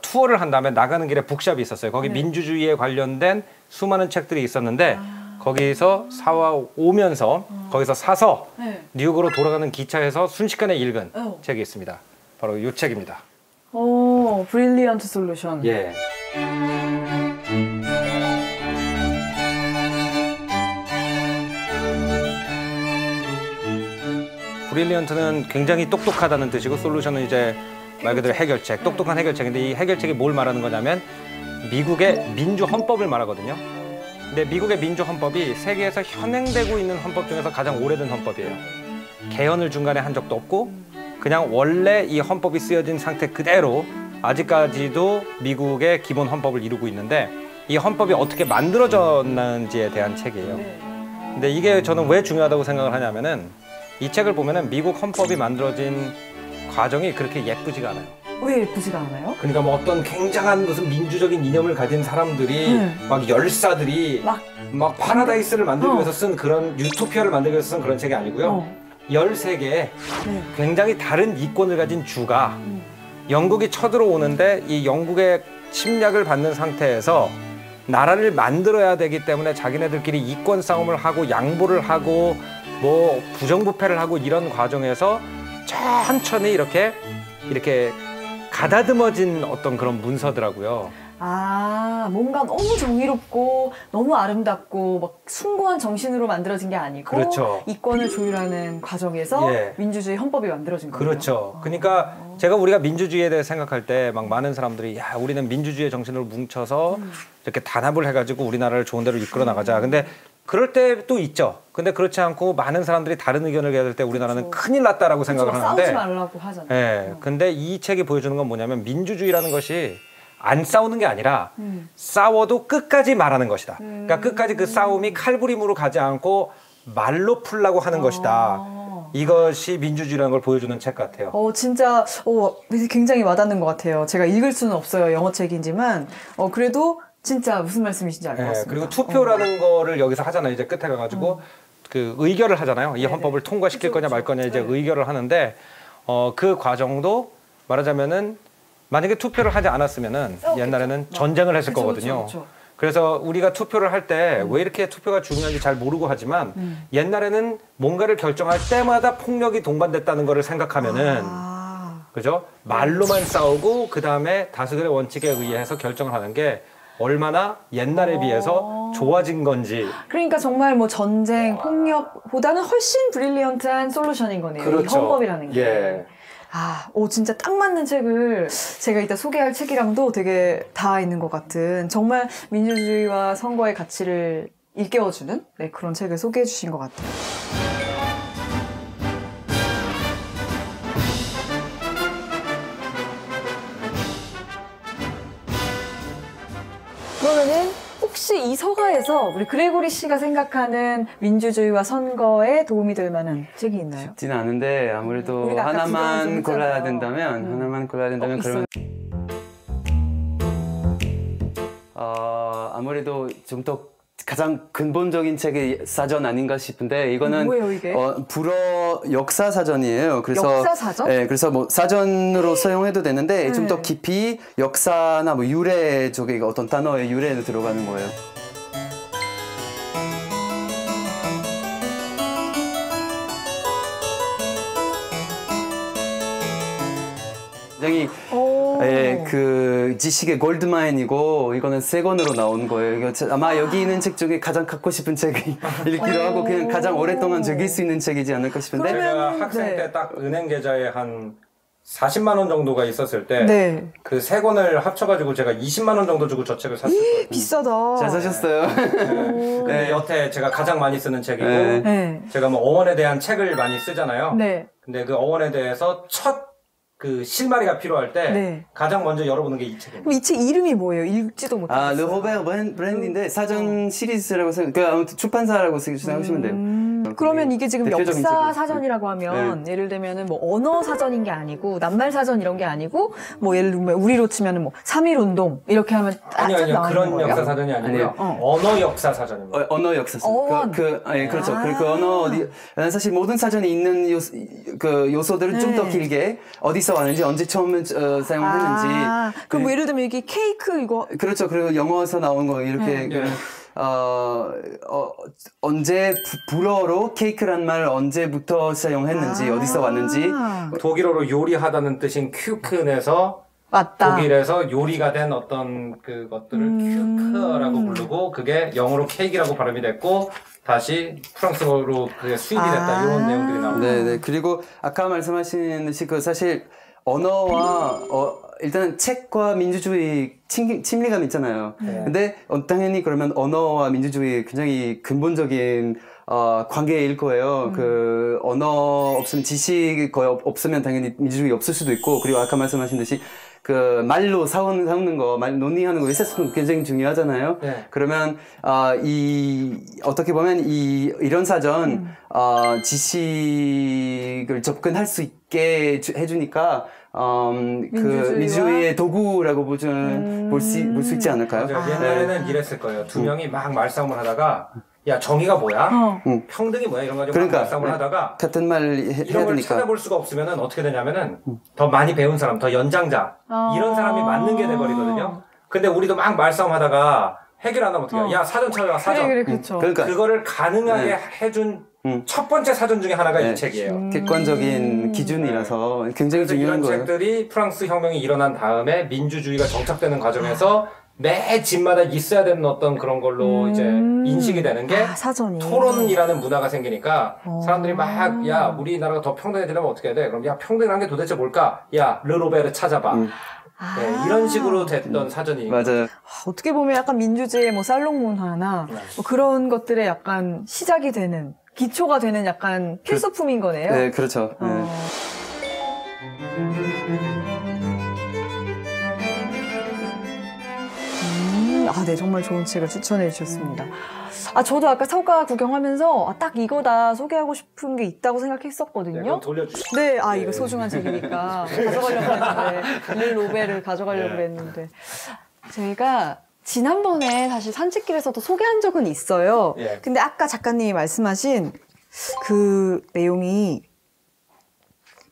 투어를 한 다음에 나가는 길에 북샵이 있었어요. 거기 민주주의에 관련된 수많은 책들이 있었는데 거기서 사와 오면서 거기서 사서 뉴욕으로 돌아가는 기차에서 순식간에 읽은 책이 있습니다. 바로 이 책입니다. 브릴리언트 솔루션. 예. 브릴리언트는 굉장히 똑똑하다는 뜻이고 솔루션은 이제 말 그대로 해결책, 똑똑한 해결책인데 이 해결책이 뭘 말하는 거냐면 미국의 민주 헌법을 말하거든요. 근데 미국의 민주 헌법이 세계에서 현행되고 있는 헌법 중에서 가장 오래된 헌법이에요. 개헌을 중간에 한 적도 없고 그냥 원래 이 헌법이 쓰여진 상태 그대로 아직까지도 미국의 기본 헌법을 이루고 있는데 이 헌법이 어떻게 만들어졌는지에 대한 책이에요. 근데 이게 저는 왜 중요하다고 생각을 하냐면은 이 책을 보면은 미국 헌법이 만들어진 과정이 그렇게 예쁘지가 않아요. 왜 예쁘지가 않아요? 그러니까 뭐 어떤 굉장한 무슨 민주적인 이념을 가진 사람들이 막 열사들이 막 파라다이스를 만들기 위해서 쓴 그런 유토피아를 만들기 위해서 쓴 그런 책이 아니고요. 13개의 굉장히 다른 이권을 가진 주가 영국이 쳐들어오는데 이 영국의 침략을 받는 상태에서 나라를 만들어야 되기 때문에 자기네들끼리 이권 싸움을 하고 양보를 하고 뭐 부정부패를 하고 이런 과정에서 천천히 이렇게 가다듬어진 어떤 그런 문서더라고요. 뭔가 너무 정의롭고 너무 아름답고 막 숭고한 정신으로 만들어진 게 아니고 그렇죠. 이권을 조율하는 과정에서 민주주의 헌법이 만들어진 거예요. 그렇죠. 그러니까 우리가 민주주의에 대해 생각할 때 막 많은 사람들이 야 우리는 민주주의의 정신으로 뭉쳐서 이렇게 단합을 해가지고 우리나라를 좋은 데로 이끌어 나가자. 근데 그럴 때도 있죠. 근데 그렇지 않고 많은 사람들이 다른 의견을 가질 때 우리나라는 큰일 났다라고 생각을 하는데 싸우지 말라고 하잖아요. 네. 근데 이 책이 보여주는 건 뭐냐면 민주주의라는 것이 안 싸우는 게 아니라 싸워도 끝까지 말하는 것이다. 그러니까 끝까지 그 싸움이 칼부림으로 가지 않고 말로 풀라고 하는 것이다. 이것이 민주주의라는 걸 보여주는 책 같아요. 진짜 굉장히 와닿는 것 같아요. 제가 읽을 수는 없어요. 영어 책이지만 그래도 진짜 무슨 말씀이신지 알 것 같습니다. 그리고 투표라는 거를 여기서 하잖아요. 이제 끝에 가가지고 그 의결을 하잖아요. 이 헌법을 통과시킬 거냐 말 거냐 이제 의결을 하는데 그 과정도 말하자면은 만약에 투표를 하지 않았으면은 옛날에는 전쟁을 했을 거거든요. 그래서 우리가 투표를 할 때 왜 이렇게 투표가 중요한지 잘 모르고 하지만 옛날에는 뭔가를 결정할 때마다 폭력이 동반됐다는 거를 생각하면은 그죠? 말로만 싸우고 그 다음에 다수결의 원칙에 의해서 결정을 하는 게 얼마나 옛날에 비해서 좋아진 건지. 그러니까 정말 뭐 전쟁, 폭력보다는 훨씬 브릴리언트한 솔루션인 거네요. 그렇죠. 이 헌법이라는 게. 진짜 딱 맞는 책을 제가 이따 소개할 책이랑도 되게 닿아 있는 것 같은 정말 민주주의와 선거의 가치를 일깨워주는 그런 책을 소개해 주신 것 같아요. 그러면은 혹시 혹시 이 서가에서 우리 그레고리 씨가 생각하는 민주주의와 선거에 도움이 될 만한 책이 있나요? 쉽지는 않은데 아무래도 우리가 아까 두 하나만 개를 좀 골라야 했잖아요. 된다면 하나만 골라야 된다면 있어요? 그러면 아무래도 좀 더 가장 근본적인 책이 사전 아닌가 싶은데 이거는 뭐예요, 이게? 불어 역사 사전이에요. 그래서 역사 사전? 네, 그래서 뭐 사전으로 사용해도 되는데 네. 좀 더 깊이 역사나 뭐 유래 쪽에 어떤 단어의 유래로 들어가는 거예요. 굉장히 그 지식의 골드마인이고 이거는 새 권으로 나온 거예요. 이거 아마 여기 있는 책 중에 가장 갖고 싶은 책이 읽기도 하고 그냥 가장 오랫동안 즐길 수 있는 책이지 않을까 싶은데 제가 학생 네. 때 딱 은행 계좌에 한 40만 원 정도가 있었을 때 네. 그 세 권을 합쳐가지고 제가 20만 원 정도 주고 저 책을 샀었거든요. 비싸다. 잘 사셨어요. 근데 여태 제가 가장 많이 쓰는 책이고 네. 네. 제가 뭐 어원에 대한 책을 많이 쓰잖아요. 네. 근데 그 어원에 대해서 첫 그 실마리가 필요할 때 네. 가장 먼저 열어보는 게 이 책입니다. 그럼 이 책 이름이 뭐예요? 읽지도 못했어요. 르 호베르 브랜드인데 사전 시리즈라고 그 아무튼 출판사라고 생각하시면 돼요. 그러면 이게 지금 대표적인 역사 책이에요. 사전이라고 하면 예를 들면은 뭐 언어 사전인 게 아니고 낱말 사전 이런 게 아니고 뭐 예를 들면 우리로 치면은 뭐 3.1 운동 이렇게 하면 아니요, 나오는 그런 거예요? 역사 사전이 아니고요. 아니에요. 언어 역사 사전입니다. 언어 역사 사전. 어원. 그렇죠. 아. 그 언어 사실 모든 사전에 있는 요소들을 좀 더 네. 길게 어디서 왔는지 언제 처음 사용했는지. 그럼 뭐 예를 들면 여기 케이크 이거 그렇죠. 그리고 영어에서 나온 거 이렇게 네. 언제 불어로 케이크란 말 언제부터 사용했는지 어디서 왔는지 독일어로 요리하다는 뜻인 큐큰에서 맞다. 독일에서 요리가 된 어떤 그것들을 큐크라고 부르고 그게 영어로 케이크라고 발음이 됐고 다시 프랑스어로 그게 수입이 됐다 이런 내용들이 나옵니다. 네네. 그리고 아까 말씀하신 듯이 그 사실 언어와 일단 책과 민주주의 친밀감 있잖아요. 근데 당연히 그러면 언어와 민주주의 굉장히 근본적인 관계일 거예요. 그 언어 없으면 지식이 거의 없으면 당연히 민주주의 없을 수도 있고 그리고 아까 말씀하신 듯이 그 말로 싸우는 거, 말 논의하는 거 의사소통 굉장히 중요하잖아요. 네. 그러면 어떻게 보면 이런 사전 지식을 접근할 수 있게 해주니까 그 민주주의의 도구라고 볼 수 있지 않을까요? 맞아요. 옛날에는 이랬을 거예요. 두 명이 막 말싸움을 하다가 야 정의가 뭐야? 평등이 뭐야? 이런 거 가지고 그러니까, 말싸움을 하다가 같은 말 해야 이런 걸 되니까. 찾아볼 수가 없으면은 어떻게 되냐면은 더 많이 배운 사람, 더 연장자 이런 사람이 맞는 게 돼버리거든요. 근데 우리도 막 말싸움하다가 해결 안 하면 어떻게 해? 야 사전 찾아와 사전. 그래 그렇죠. 그러니까 그거를 가능하게 해준 첫 번째 사전 중에 하나가 이 책이에요. 객관적인 기준이라서 굉장히 그래서 중요한 이런 거예요. 책들이 프랑스 혁명이 일어난 다음에 민주주의가 정착되는 과정에서 매 집마다 있어야 되는 어떤 그런 걸로 이제 인식이 되는 게 사전이. 토론이라는 문화가 생기니까 사람들이 막 야 우리나라가 더 평등해지려면 어떻게 해야 돼? 그럼 야 평등이라는 게 도대체 뭘까? 야 르로베르 찾아봐. 네, 이런 식으로 됐던 사전이 맞아요. 어떻게 보면 약간 민주주의의 뭐 살롱 문화나 뭐 그런 것들의 약간 시작이 되는 기초가 되는 약간 필수품인 거네요. 네, 그렇죠. 네. 네, 정말 좋은 책을 추천해 주셨습니다. 저도 아까 서가 구경하면서 딱 이거다 소개하고 싶은 게 있다고 생각했었거든요. 돌려주시죠. 네, 이거 소중한 책이니까 가져가려고 했는데, 르 로베를 가져가려고 했는데. 저희가 지난번에 사실 산책길에서도 소개한 적은 있어요. 근데 아까 작가님이 말씀하신 그 내용이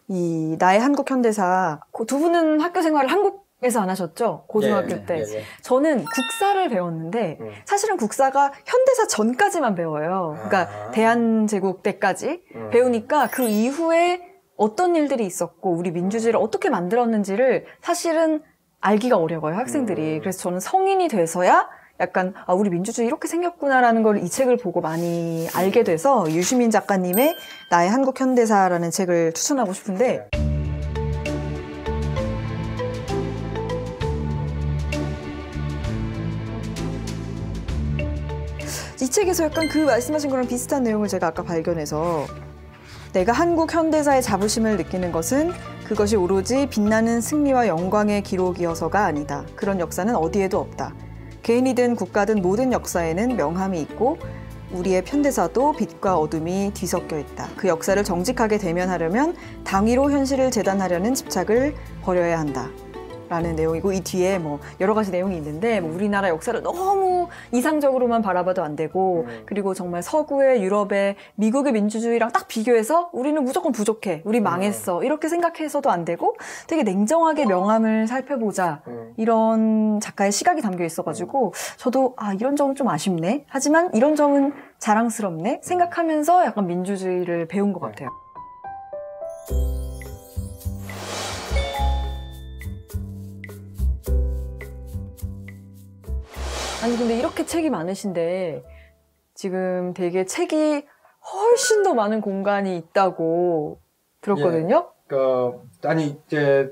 이 나의 한국 현대사, 두 분은 학교 생활을 한국에서 안 하셨죠? 고등학교 때. 저는 국사를 배웠는데 사실은 국사가 현대사 전까지만 배워요. 그러니까 대한제국 때까지 배우니까 그 이후에 어떤 일들이 있었고 우리 민주주의를 어떻게 만들었는지를 사실은 알기가 어려워요, 학생들이. 그래서 저는 성인이 돼서야 약간 우리 민주주의 이렇게 생겼구나라는 걸 이 책을 보고 많이 알게 돼서 유시민 작가님의 나의 한국 현대사라는 책을 추천하고 싶은데 이 책에서 약간 그 말씀하신 거랑 비슷한 내용을 제가 아까 발견해서 내가 한국 현대사의 자부심을 느끼는 것은 그것이 오로지 빛나는 승리와 영광의 기록이어서가 아니다. 그런 역사는 어디에도 없다. 개인이든 국가든 모든 역사에는 명함이 있고 우리의 편대사도 빛과 어둠이 뒤섞여 있다. 그 역사를 정직하게 대면하려면 당위로 현실을 재단하려는 집착을 버려야 한다. 라는 내용이고 이 뒤에 뭐 여러 가지 내용이 있는데 뭐 우리나라 역사를 너무 이상적으로만 바라봐도 안 되고 그리고 정말 서구의 유럽의 미국의 민주주의랑 딱 비교해서 우리는 무조건 부족해. 우리 망했어. 이렇게 생각해서도 안 되고 되게 냉정하게 명함을 살펴보자. 이런 작가의 시각이 담겨 있어가지고 저도 아 이런 점은 좀 아쉽네. 하지만 이런 점은 자랑스럽네. 생각하면서 약간 민주주의를 배운 것 같아요. 아니 근데 이렇게 책이 많으신데 지금 되게 책이 훨씬 더 많은 공간이 있다고 들었거든요. 아니 이제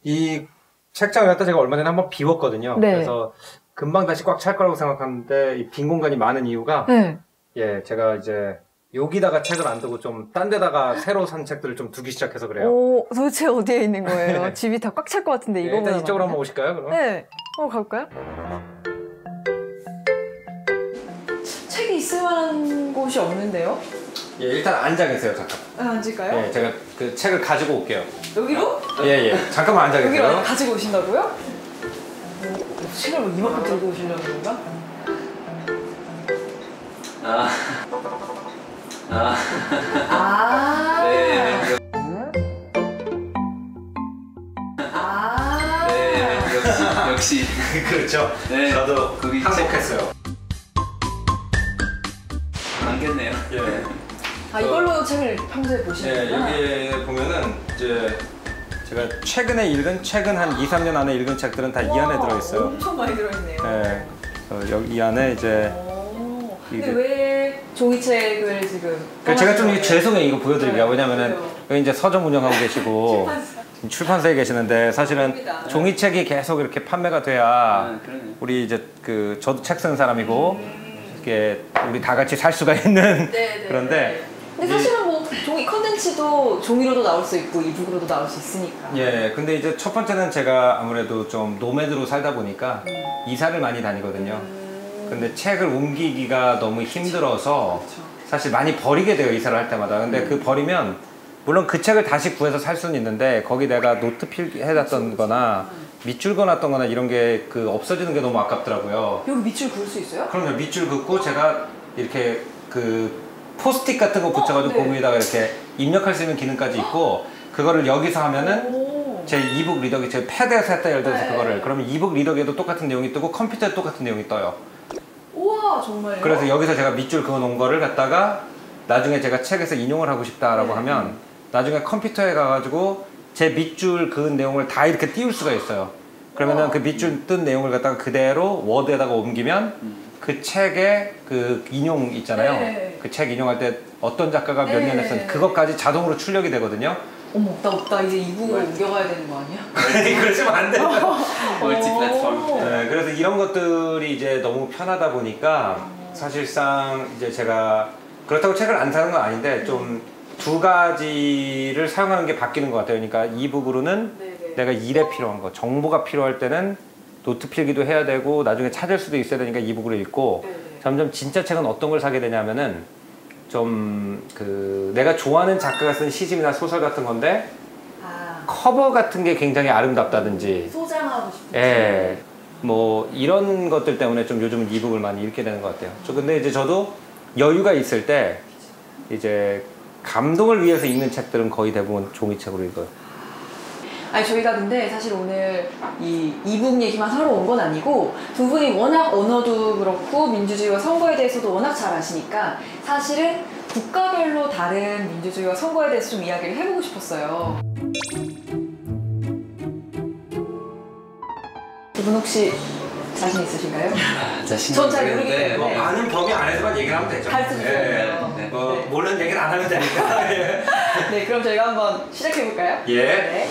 이 책장을 갖다 제가 얼마 전에 한번 비웠거든요. 네. 그래서 금방 다시 꽉 찰 거라고 생각하는데 이 빈 공간이 많은 이유가 네. 예 제가 이제 여기다가 책을 안 두고 좀 딴 데다가 새로 산 책들을 좀 두기 시작해서 그래요. 오, 도대체 어디에 있는 거예요? 집이 다 꽉 찰 것 같은데 예, 이거보다 일단 이쪽으로 많나요? 한번 오실까요? 그럼? 네. 가볼까요? 책이 있을 만한 곳이 없는데요? 예, 일단 앉아 계세요, 잠깐. 앉을까요? 예, 제가 그 책을 가지고 올게요. 여기로? 예. 잠깐만 앉아 여기로 계세요. 가지고 오신다고요? 책을 뭐 이만큼 들고 오시려는 건가? 네, 역시. 그렇죠. 네, 저도 거기 항복했어요. 많겠네요. 예. 이걸로 책을 평소에 예, 보시는구나. 여기에 보면은 이제 제가 최근에 읽은 최근 한 2, 3년 안에 읽은 책들은 다 이 안에 들어 있어요. 엄청 많이 들어있네요. 예. 그래서 여기 이 안에 이제 근데 이게- 왜 종이책을 지금? 제가 좀 이게 죄송해요 이거 보여드리기가. 네, 왜냐면은 왜요? 여기 이제 서점 운영하고 계시고 출판사에 계시는데 사실은 아닙니다. 종이책이 계속 이렇게 판매가 돼야 그러네. 우리 이제 그 저도 책 쓰는 사람이고 이게 우리 다 같이 살 수가 있는 네, 그런데 근데 사실은 뭐 종이 컨텐츠도 종이로도 나올 수 있고 이북으로도 나올 수 있으니까. 예, 근데 이제 첫 번째는 제가 아무래도 좀 노매드로 살다 보니까 이사를 많이 다니거든요. 근데 책을 옮기기가 너무 힘들어서 사실 많이 버리게 돼요, 이사를 할 때마다. 근데 그 버리면 물론 그 책을 다시 구해서 살 수는 있는데 거기 내가 노트 필해놨던 거나 밑줄 그어놨던 거나 이런 게 그 없어지는 게 너무 아깝더라고요. 여기 밑줄 그을 수 있어요? 그럼요, 밑줄 긋고 제가 이렇게 그 포스트잇 같은 거 붙여가지고 네. 그 위에다가 이렇게 입력할 수 있는 기능까지 있고 그거를 여기서 하면은 오. 제 이북 리더기 제 패드에서 했다 예를 들어서 네. 그거를 그러면 이북 리더기에도 똑같은 내용이 뜨고 컴퓨터에 똑같은 내용이 떠요. 우와 정말요? 그래서 여기서 제가 밑줄 그어 놓은 거를 갖다가 나중에 제가 책에서 인용을 하고 싶다라고 네. 하면 나중에 컴퓨터에 가가지고 제 밑줄 그은 내용을 다 이렇게 띄울 수가 있어요. 그러면은 그 밑줄 뜬 내용을 갖다가 그대로 워드에다가 옮기면 그 책의 그 인용 있잖아요. 네. 그 책 인용할 때 어떤 작가가 몇 네. 년 했었는지 그것까지 자동으로 출력이 되거든요. 어머 없다 이제 이북을 옮겨가야 되는 거 아니야? 그러시면 안 돼요. 멀티 플랫폼. 네, 그래서 이런 것들이 이제 너무 편하다 보니까 사실상 이제 제가 그렇다고 책을 안 사는 건 아닌데 좀 두 가지를 사용하는 게 바뀌는 것 같아요. 그러니까 이북으로는 네네. 내가 일에 필요한 거, 정보가 필요할 때는 노트 필기도 해야 되고 나중에 찾을 수도 있어야 되니까 이북으로 읽고 네네. 점점 진짜 책은 어떤 걸 사게 되냐면은 좀 그 내가 좋아하는 작가가 쓴 시집이나 소설 같은 건데 커버 같은 게 굉장히 아름답다든지 소장하고 싶은 예, 뭐 이런 것들 때문에 좀 요즘 이북을 많이 읽게 되는 것 같아요. 근데 이제 저도 여유가 있을 때 이제 감동을 위해서 읽는 책들은 거의 대부분 종이책으로 읽어요. 아니 저희가 근데 사실 오늘 이 이북 얘기만 하러 온 건 아니고 두 분이 워낙 언어도 그렇고 민주주의와 선거에 대해서도 워낙 잘 아시니까 사실은 국가별로 다른 민주주의와 선거에 대해서 좀 이야기를 해보고 싶었어요. 두 분 혹시 자신 있으신가요? 자신 전 잘 모르기 있는데 때문에. 뭐 아는 범위 안에서만 얘기를 하면 되죠. 가르쳐 주세요. 네. 뭐 네. 모르는 얘기는 안 하면 되니까. 예. 네, 그럼 저희가 한번 시작해볼까요? 예. 네.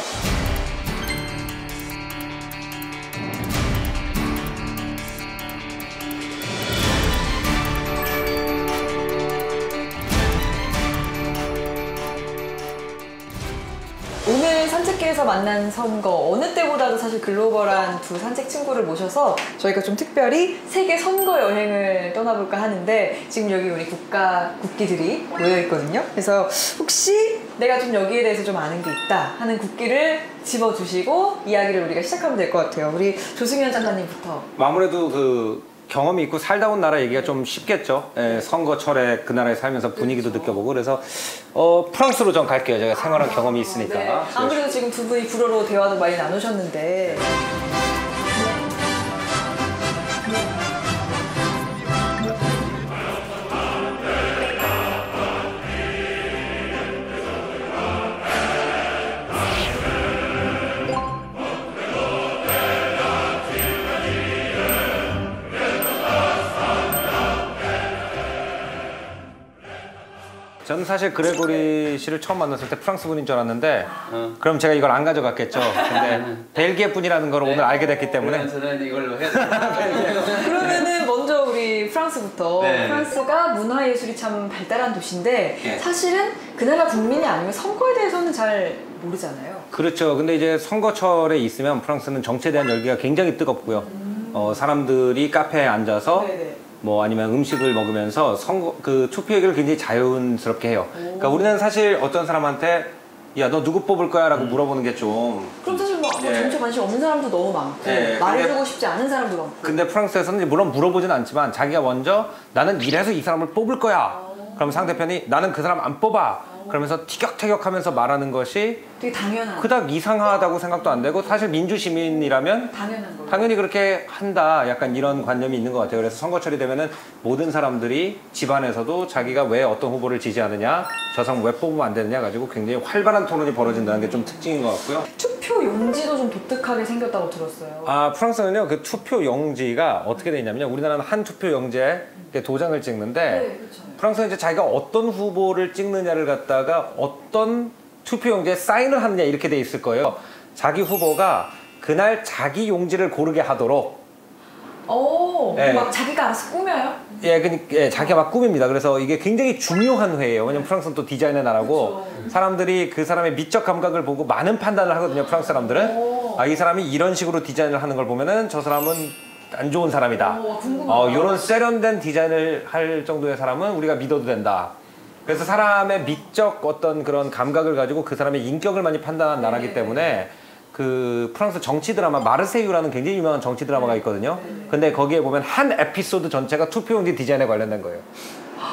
오늘 산책길에서 만난 선거, 어느 때보다도 사실 글로벌한 두 산책 친구를 모셔서 저희가 좀 특별히 세계 선거 여행을 떠나볼까 하는데 지금 여기 우리 국기들이 모여 있거든요. 그래서 혹시 내가 좀 여기에 대해서 좀 아는 게 있다 하는 국기를 집어주시고 이야기를 우리가 시작하면 될 것 같아요. 우리 조승현 작가님부터. 아무래도 그 경험이 있고 살다 온 나라 얘기가 좀 쉽겠죠. 예, 선거철에 그 나라에 살면서 분위기도 느껴보고 그래서 프랑스로 좀 갈게요. 제가 생활한 경험이 있으니까. 네. 안 그래도 지금 두 분이 불어로 대화도 많이 나누셨는데 저는 사실 그레고리 씨를 처음 만났을 때 프랑스 분인 줄 알았는데 그럼 제가 이걸 안 가져갔겠죠. 근데 벨기에 분이라는 걸 오늘 알게 됐기 때문에 저는 이걸로 해야 돼요. 그러면은 먼저 우리 프랑스부터. 네. 프랑스가 문화예술이 참 발달한 도시인데 네. 사실은 그 나라 국민이 아니면 선거에 대해서는 잘 모르잖아요. 그렇죠. 근데 이제 선거철에 있으면 프랑스는 정치에 대한 열기가 굉장히 뜨겁고요. 사람들이 카페에 앉아서 네네. 뭐 아니면 음식을 먹으면서 투표 얘기를 굉장히 자연스럽게 해요. 그러니까 우리는 사실 어떤 사람한테 야, 너 누구 뽑을 거야? 라고 물어보는 게 좀. 그럼 사실 뭐 예. 정치 관심 없는 사람도 너무 많고 예, 말해주고 싶지 않은 사람도 많고. 근데 프랑스에서는 물론 물어보진 않지만 자기가 먼저 나는 이래서 이 사람을 뽑을 거야. 그럼 상대편이 나는 그 사람 안 뽑아. 그러면서 티격태격하면서 말하는 것이 되게 당연한. 그닥 이상하다고 생각도 안 되고 사실 민주시민이라면 당연한 거. 당연히 그렇게 한다. 약간 이런 관념이 있는 것 같아요. 그래서 선거철이 되면은 모든 사람들이 집안에서도 자기가 왜 어떤 후보를 지지하느냐, 저 사람 왜 뽑으면 안 되느냐 가지고 굉장히 활발한 토론이 벌어진다는 게 좀 특징인 것 같고요. 투표 용지도 좀 독특하게 생겼다고 들었어요. 아, 프랑스는요, 그 투표 용지가 어떻게 돼 있냐면요. 우리나라는 한 투표 용지에 이렇게 도장을 찍는데 네, 그렇죠. 프랑스는 이제 자기가 어떤 후보를 찍느냐를 갖다가 어떤 투표 용지에 사인을 하느냐 이렇게 돼 있을 거예요. 자기 후보가 그날 자기 용지를 고르게 하도록. 오, 네. 막 자기가 알아서 꾸며요? 예, 자기가 막 꾸밉니다. 그래서 이게 굉장히 중요한 회예요. 왜냐면 프랑스는 또 디자인의 나라고 사람들이 그 사람의 미적 감각을 보고 많은 판단을 하거든요. 프랑스 사람들은. 아, 이 사람이 이런 식으로 디자인을 하는 걸 보면은 저 사람은 안 좋은 사람이다. 이런 세련된 디자인을 할 정도의 사람은 우리가 믿어도 된다. 그래서 사람의 미적 어떤 그런 감각을 가지고 그 사람의 인격을 많이 판단한 나라기 때문에 그 프랑스 정치 드라마 마르세유라는 굉장히 유명한 정치 드라마가 있거든요. 근데 거기에 보면 한 에피소드 전체가 투표용지 디자인에 관련된 거예요.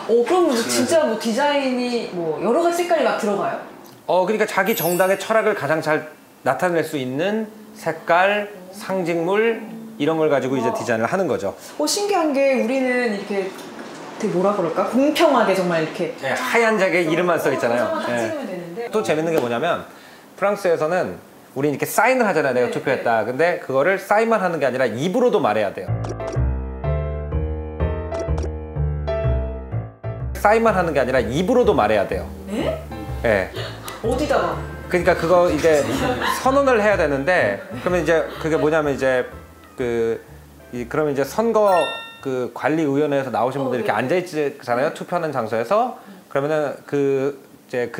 그럼 진짜 뭐 디자인이 뭐 여러 가지 색깔이 막 들어가요? 그러니까 자기 정당의 철학을 가장 잘 나타낼 수 있는 색깔, 상징물 이런 걸 가지고 이제 디자인을 하는 거죠. 신기한 게 우리는 이렇게 되게 뭐라 그럴까? 공평하게 정말 이렇게 네, 하얀 자기에 이름만 써 있잖아요. 딱 네. 찍으면 되는데 또 재밌는 게 뭐냐면 프랑스에서는 우리 이렇게 사인을 하잖아요. 내가 투표했다. 근데 그거를 사인만 하는 게 아니라 입으로도 말해야 돼요. 사인만 하는 게 아니라 입으로도 말해야 돼요. 네? 네. 어디다가? 그러니까 그거 이제 선언을 해야 되는데 그러면 이제 그게 뭐냐면 이제 그러면 이제 선거 그 관리위원회에서 나오신 분들이 이렇게 앉아 있잖아요. 투표하는 장소에서. 그러면은 그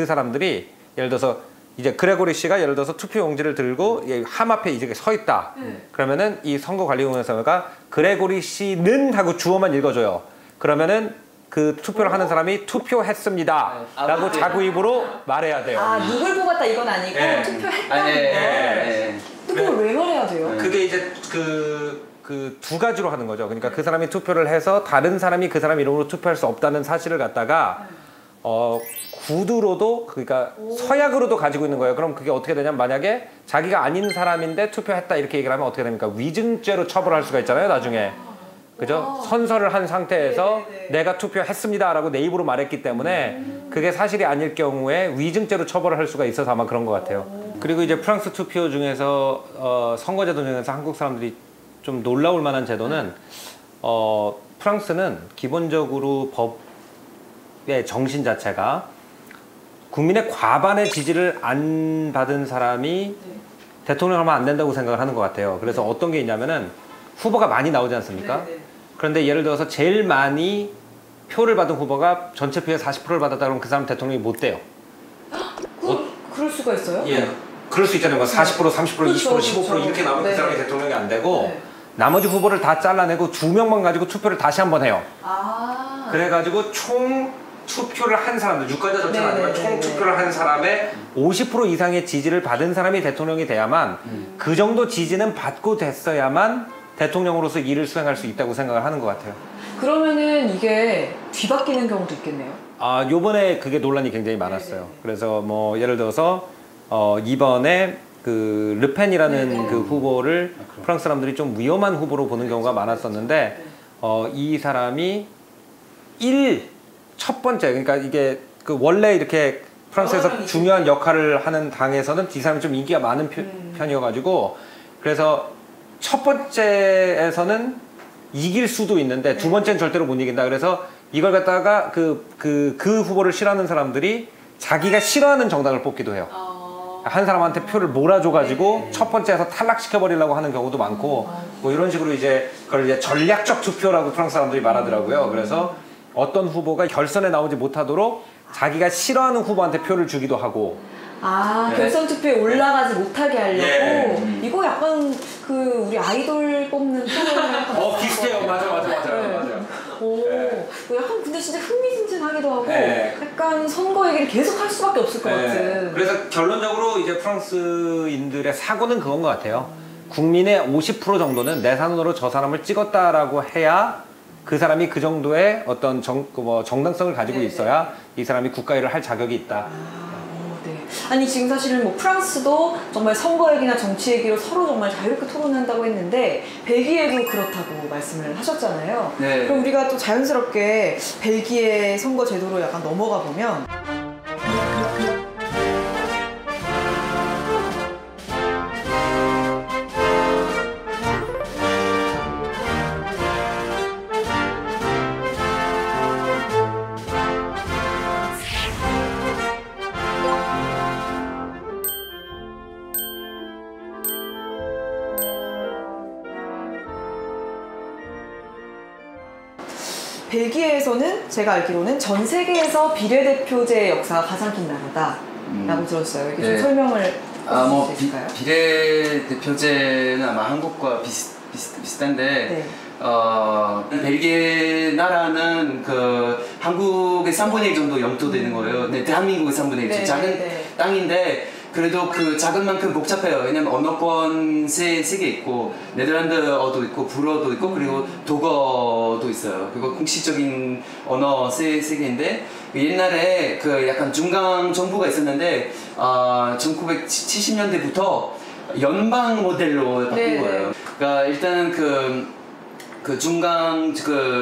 사람들이 예를 들어서 이제 그레고리 씨가 예를 들어서 투표 용지를 들고 함 앞에 이제 서 있다. 그러면은 이 선거관리위원회가 그레고리 씨는 하고 주어만 읽어줘요. 그러면은 그 투표를 하는 사람이 투표했습니다. 라고 자구 입으로 말해야 돼요. 아, 누굴 뽑았다 이건 아니고 네. 투표했다는 거. 그걸 왜 말해야 돼요? 그게 이제 그 두 가지로 하는 거죠. 그러니까 그 사람이 투표를 해서 다른 사람이 그 사람 이름으로 투표할 수 없다는 사실을 갖다가 구두로도 그러니까 서약으로도 가지고 있는 거예요. 그럼 그게 어떻게 되냐면 만약에 자기가 아닌 사람인데 투표했다 이렇게 얘기를 하면 어떻게 됩니까? 위증죄로 처벌할 수가 있잖아요. 나중에. 그죠? 선서를 한 상태에서 내가 투표했습니다라고 내 입으로 말했기 때문에 그게 사실이 아닐 경우에 위증죄로 처벌을 할 수가 있어서 아마 그런 것 같아요. 그리고 이제 프랑스 투표 중에서 선거제도 중에서 한국 사람들이 좀 놀라울 만한 제도는 프랑스는 기본적으로 법의 정신 자체가 국민의 과반의 지지를 안 받은 사람이 대통령을 하면 안 된다고 생각을 하는 것 같아요. 그래서 어떤 게 있냐면은 후보가 많이 나오지 않습니까? 그런데 예를 들어서 제일 많이 표를 받은 후보가 전체 표의 40%를 받았다 그러면 그 사람 대통령이 못 돼요. 그럴 수가 있어요? 예. 그럴 수 있잖아요. 뭐 40%, 30%, 그렇죠, 20%, 15% 그렇죠. 이렇게 나오면 네. 그 사람이 대통령이 안 되고 네. 나머지 후보를 다 잘라내고 2명만 가지고 투표를 다시 한번 해요. 아. 그래가지고 총 투표를 한 사람들, 유권자 전체는 아니지만 총 투표를 한 사람의 50% 이상의 지지를 받은 사람이 대통령이 돼야만 그 정도 지지는 받고 됐어야만 대통령으로서 일을 수행할 수 있다고 생각을 하는 것 같아요. 그러면은 이게 뒤바뀌는 경우도 있겠네요. 요번에 그게 논란이 굉장히 많았어요. 그래서 뭐 예를 들어서 이번에 그 르펜이라는 그 후보를 프랑스 사람들이 좀 위험한 후보로 보는 경우가 많았었는데 이 사람이 첫 번째, 그러니까 이게 그 원래 이렇게 프랑스에서 중요한 역할을 하는 당에서는 이 사람이 좀 인기가 많은 편이어가지고 그래서 첫 번째에서는 이길 수도 있는데 두 번째는 절대로 못 이긴다. 그래서 이걸 갖다가 그 후보를 싫어하는 사람들이 자기가 싫어하는 정당을 뽑기도 해요. 한 사람한테 표를 몰아줘가지고 첫 번째에서 탈락시켜버리려고 하는 경우도 많고 뭐 이런 식으로 이제 그걸 이제 전략적 투표라고 프랑스 사람들이 말하더라고요. 그래서 어떤 후보가 결선에 나오지 못하도록 자기가 싫어하는 후보한테 표를 주기도 하고. 결선 투표에 올라가지 못하게 하려고. 예. 이거 약간 그 우리 아이돌 뽑는 프로그램 비슷해요. 맞아요. 오, 약간 근데 진짜 흥미진진하기도 하고 네. 약간 선거 얘기를 계속 할 수밖에 없을 것 같은. 그래서 결론적으로 이제 프랑스인들의 사고는 그건 것 같아요. 국민의 50% 정도는 내 손으로 저 사람을 찍었다라고 해야 그 사람이 그 정도의 어떤 정당성을 가지고 있어야 이 사람이 국가일을 할 자격이 있다. 네. 아니 지금 사실은 뭐 프랑스도 정말 선거 얘기나 정치 얘기로 서로 정말 자유롭게 토론한다고 했는데 벨기에도 그렇다고 말씀을 하셨잖아요. 네. 그럼 우리가 또 자연스럽게 벨기에 선거 제도로 약간 넘어가 보면 벨기에에서는 제가 알기로는 전 세계에서 비례대표제 역사가 가장 긴 나라다라고 들었어요. 이게 좀 설명을 해주실 수 있을까요? 비례대표제는 아마 한국과 비슷한데 벨기에 나라는 그 한국의 3분의 1 정도 영토 되는 거예요. 근데 대한민국의 3분의 1 작은 땅인데 그래도 그 작은 만큼 복잡해요. 왜냐면 언어권 세 개 있고 네덜란드어도 있고 불어도 있고 그리고 독어도 있어요. 그리고 공식적인 언어 세 개인데 옛날에 그 약간 중간 정부가 있었는데 1970년대부터 연방 모델로 바뀐 거예요. 그러니까 일단 그 중간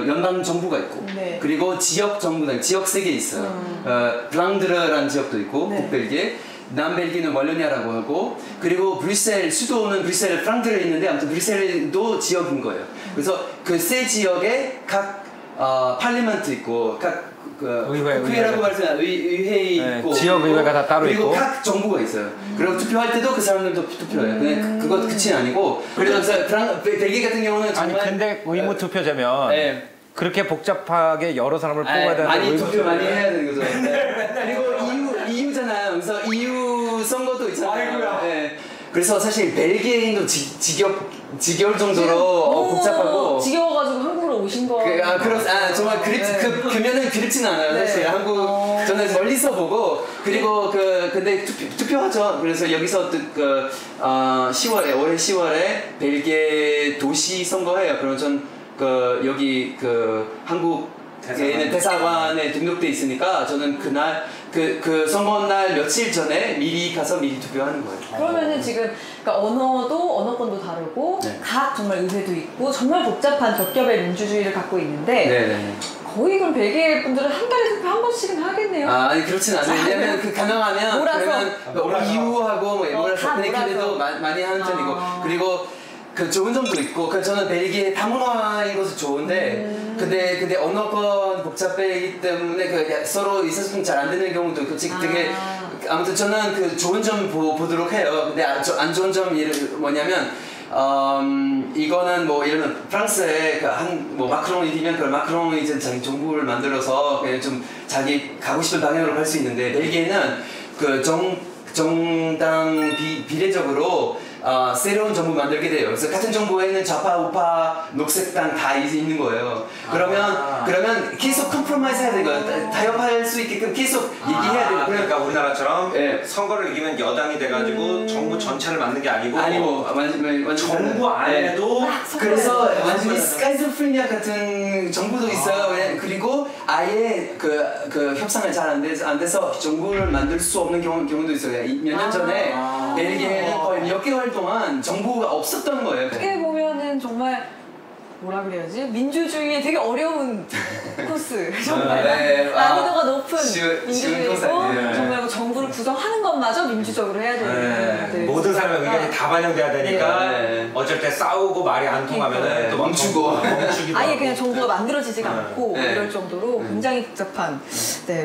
연방 정부가 있고 그리고 지역 정부는 지역 3개 있어요. 블랑드르라는 지역도 있고 북벨기에 남벨기에는 월로냐라고 하고 그리고 브뤼셀 수도는 브뤼셀 프랑크에 있는데 아무튼 브뤼셀도 지역인 거예요. 그래서 그 세 지역에 각 팔리먼트 있고 각 국회라고 말하면 의회 있고 지역 의회가 다 따로 그리고 있고 각 정부가 있어요. 그리고 투표할 때도 그 사람들도 투표해요. 근데 그것 끝이 아니고 그래서 벨기에 같은 경우는 정말 근데 의무 투표제면 그렇게 복잡하게 여러 사람을 뽑아야 되는데 많이 투표 많이 해야 되는 거죠. 그리고 EU잖아요. 그래서 EU 선거도 있잖아요. 그래서 사실 벨기에인도 지겨울 정도로 복잡하고 지겨워가지고 한국으로 오신 거. 정말 그러면은 그립진 않아요. 사실 한국 저는 멀리서 보고 그리고 근데 투표하죠. 그래서 여기서 올해 10월에 벨기에 도시 선거해요. 그럼 전 여기 한국에 있는 대사관에 등록돼 있으니까 저는 그날 그 선거날 며칠 전에 미리 가서 미리 투표하는 거예요. 그러면은 지금 그러니까 언어권도 다르고 각 정말 의회도 있고 정말 복잡한 겹겹의 민주주의를 갖고 있는데 거의 그럼 벨기에 분들은 한 달에 투표 한 번씩은 하겠네요. 아니 그렇진 않아요. 왜냐면 가능하면 그러면 EU하고 몰아서 그래도 많이 하는 편이고 그리고 좋은 점도 있고 저는 벨기에 다문화인 것은 좋은데 근데 언어권 복잡하기 때문에 서로 의사소통 잘 안 되는 경우도 있고 되게 아무튼 저는 좋은 점 보도록 해요. 근데 안 좋은 점이 뭐냐면 이거는 뭐 예를 들면 프랑스에 마크롱이 되면 마크롱이 이제 자기 정부를 만들어서 그냥 좀 자기 가고 싶은 방향으로 갈 수 있는데 벨기에는 정당 비례적으로 새로운 정부 만들게 돼요. 그래서 같은 정부에는 좌파, 우파, 녹색당 다 있는 거예요. 그러면 계속 컴프로마이즈 해야 되는 거예요. 타협할 수 있게끔 계속 얘기해야 되는 거예요. 그러니까 우리나라처럼 네. 선거를 이기면 여당이 돼가지고 정부 전체를 맡는 게 아니고 완전 정부 안에도 그래서 완전히 스카이즈프리니아 같은 정부도 있어요. 그리고 아예 그 협상을 잘 안 돼서 정부를 만들 수 없는 경우도 있어요. 몇 년 전에 벨기에는 거의 몇 개월 동안 정부가 없었던 거예요. 어떻게 보면은 정말 뭐라 그래야지? 민주주의의 되게 어려운 코스. 정말 네, 난이도가 높은 쉬운 민주주의고 코스. 네. 정말 그 정부를 구성하는 것마저 민주적으로 해야 되는 네, 모든 사람의 의견이 다 반영돼야 되니까 네. 어쩔 때 싸우고 말이 안 통하면은 네, 또 멈추고. 멈추기도 아예 하고. 그냥 정부가 만들어지지가 않고 네. 이럴 정도로 굉장히 복잡한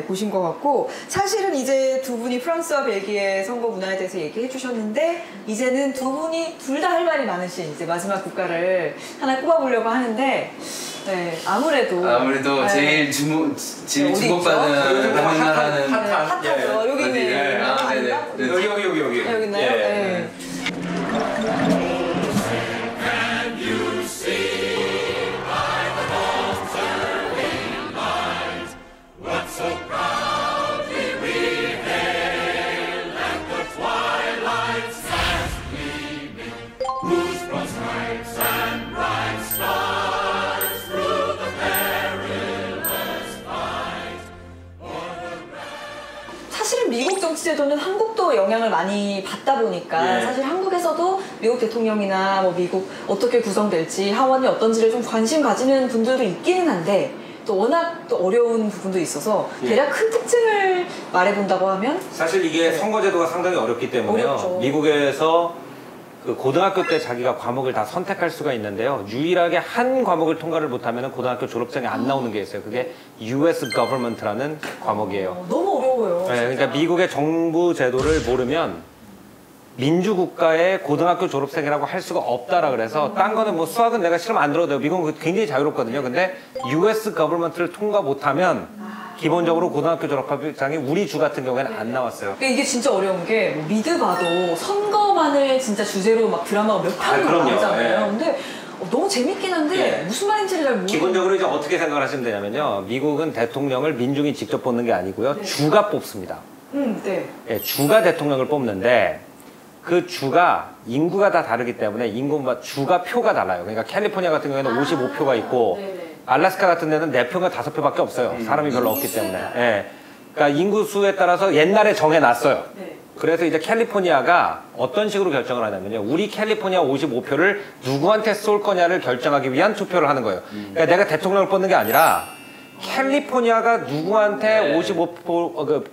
곳인 것 같고 사실은 이제 두 분이 프랑스와 벨기에 선거 문화에 대해서 얘기해 주셨는데 이제는 두 분이 둘 다 할 말이 많으신 이제 마지막 국가를 하나 꼽아보려고 하는데 아무래도 제일 어디 주목받는 다른 나라는 핫하죠. 여기 있네. 여기. 여기 있나요? 예. 네. 사실은 미국 정치제도는 한국도 영향을 많이 받다 보니까 예. 사실 한국에서도 미국 대통령이나 뭐 미국 어떻게 구성될지 하원이 어떤지를 좀 관심 가지는 분들도 있기는 한데 또 워낙 또 어려운 부분도 있어서 대략 큰 특징을 말해본다고 하면 사실 이게 선거제도가 상당히 어렵기 때문에요. 어렵죠. 미국에서 그 고등학교 때 자기가 과목을 다 선택할 수가 있는데요. 유일하게 한 과목을 통과를 못하면 고등학교 졸업장에 안 나오는 게 있어요. 그게 US Government라는 과목이에요. 너무 어려워요. 네, 그러니까 미국의 정부 제도를 모르면 민주국가의 고등학교 졸업생이라고 할 수가 없다라 그래서 딴 거는 뭐 수학은 내가 시험 안 들어도 돼요. 미국은 굉장히 자유롭거든요. 근데 US Government를 통과 못하면 기본적으로 고등학교 졸업장이 우리 주 같은 경우에는 안 나왔어요. 그러니까 이게 진짜 어려운 게 뭐 미드 봐도 선거만을 진짜 주제로 막 드라마가 몇 편이 그럼요. 나오잖아요. 예. 근데 너무 재밌긴 한데 예. 무슨 말인지를 잘 모르겠어요. 기본적으로 이제 어떻게 생각을 하시면 되냐면요. 미국은 대통령을 민중이 직접 뽑는 게 아니고요. 주가 뽑습니다. 네. 예, 주가 대통령을 뽑는데 그 주가 인구가 다 다르기 때문에 주가 표가 달라요. 그러니까 캘리포니아 같은 경우에는 55표가 있고 네네. 알래스카 같은 데는 4표가 5표밖에 없어요. 사람이 별로 없기 때문에. 예. 그러니까 인구수에 따라서 옛날에 정해놨어요. 네. 그래서 이제 캘리포니아가 어떤 식으로 결정을 하냐면요. 우리 캘리포니아 55표를 누구한테 쏠 거냐를 결정하기 위한 투표를 하는 거예요. 그러니까 내가 대통령을 뽑는 게 아니라 캘리포니아가 누구한테 55표,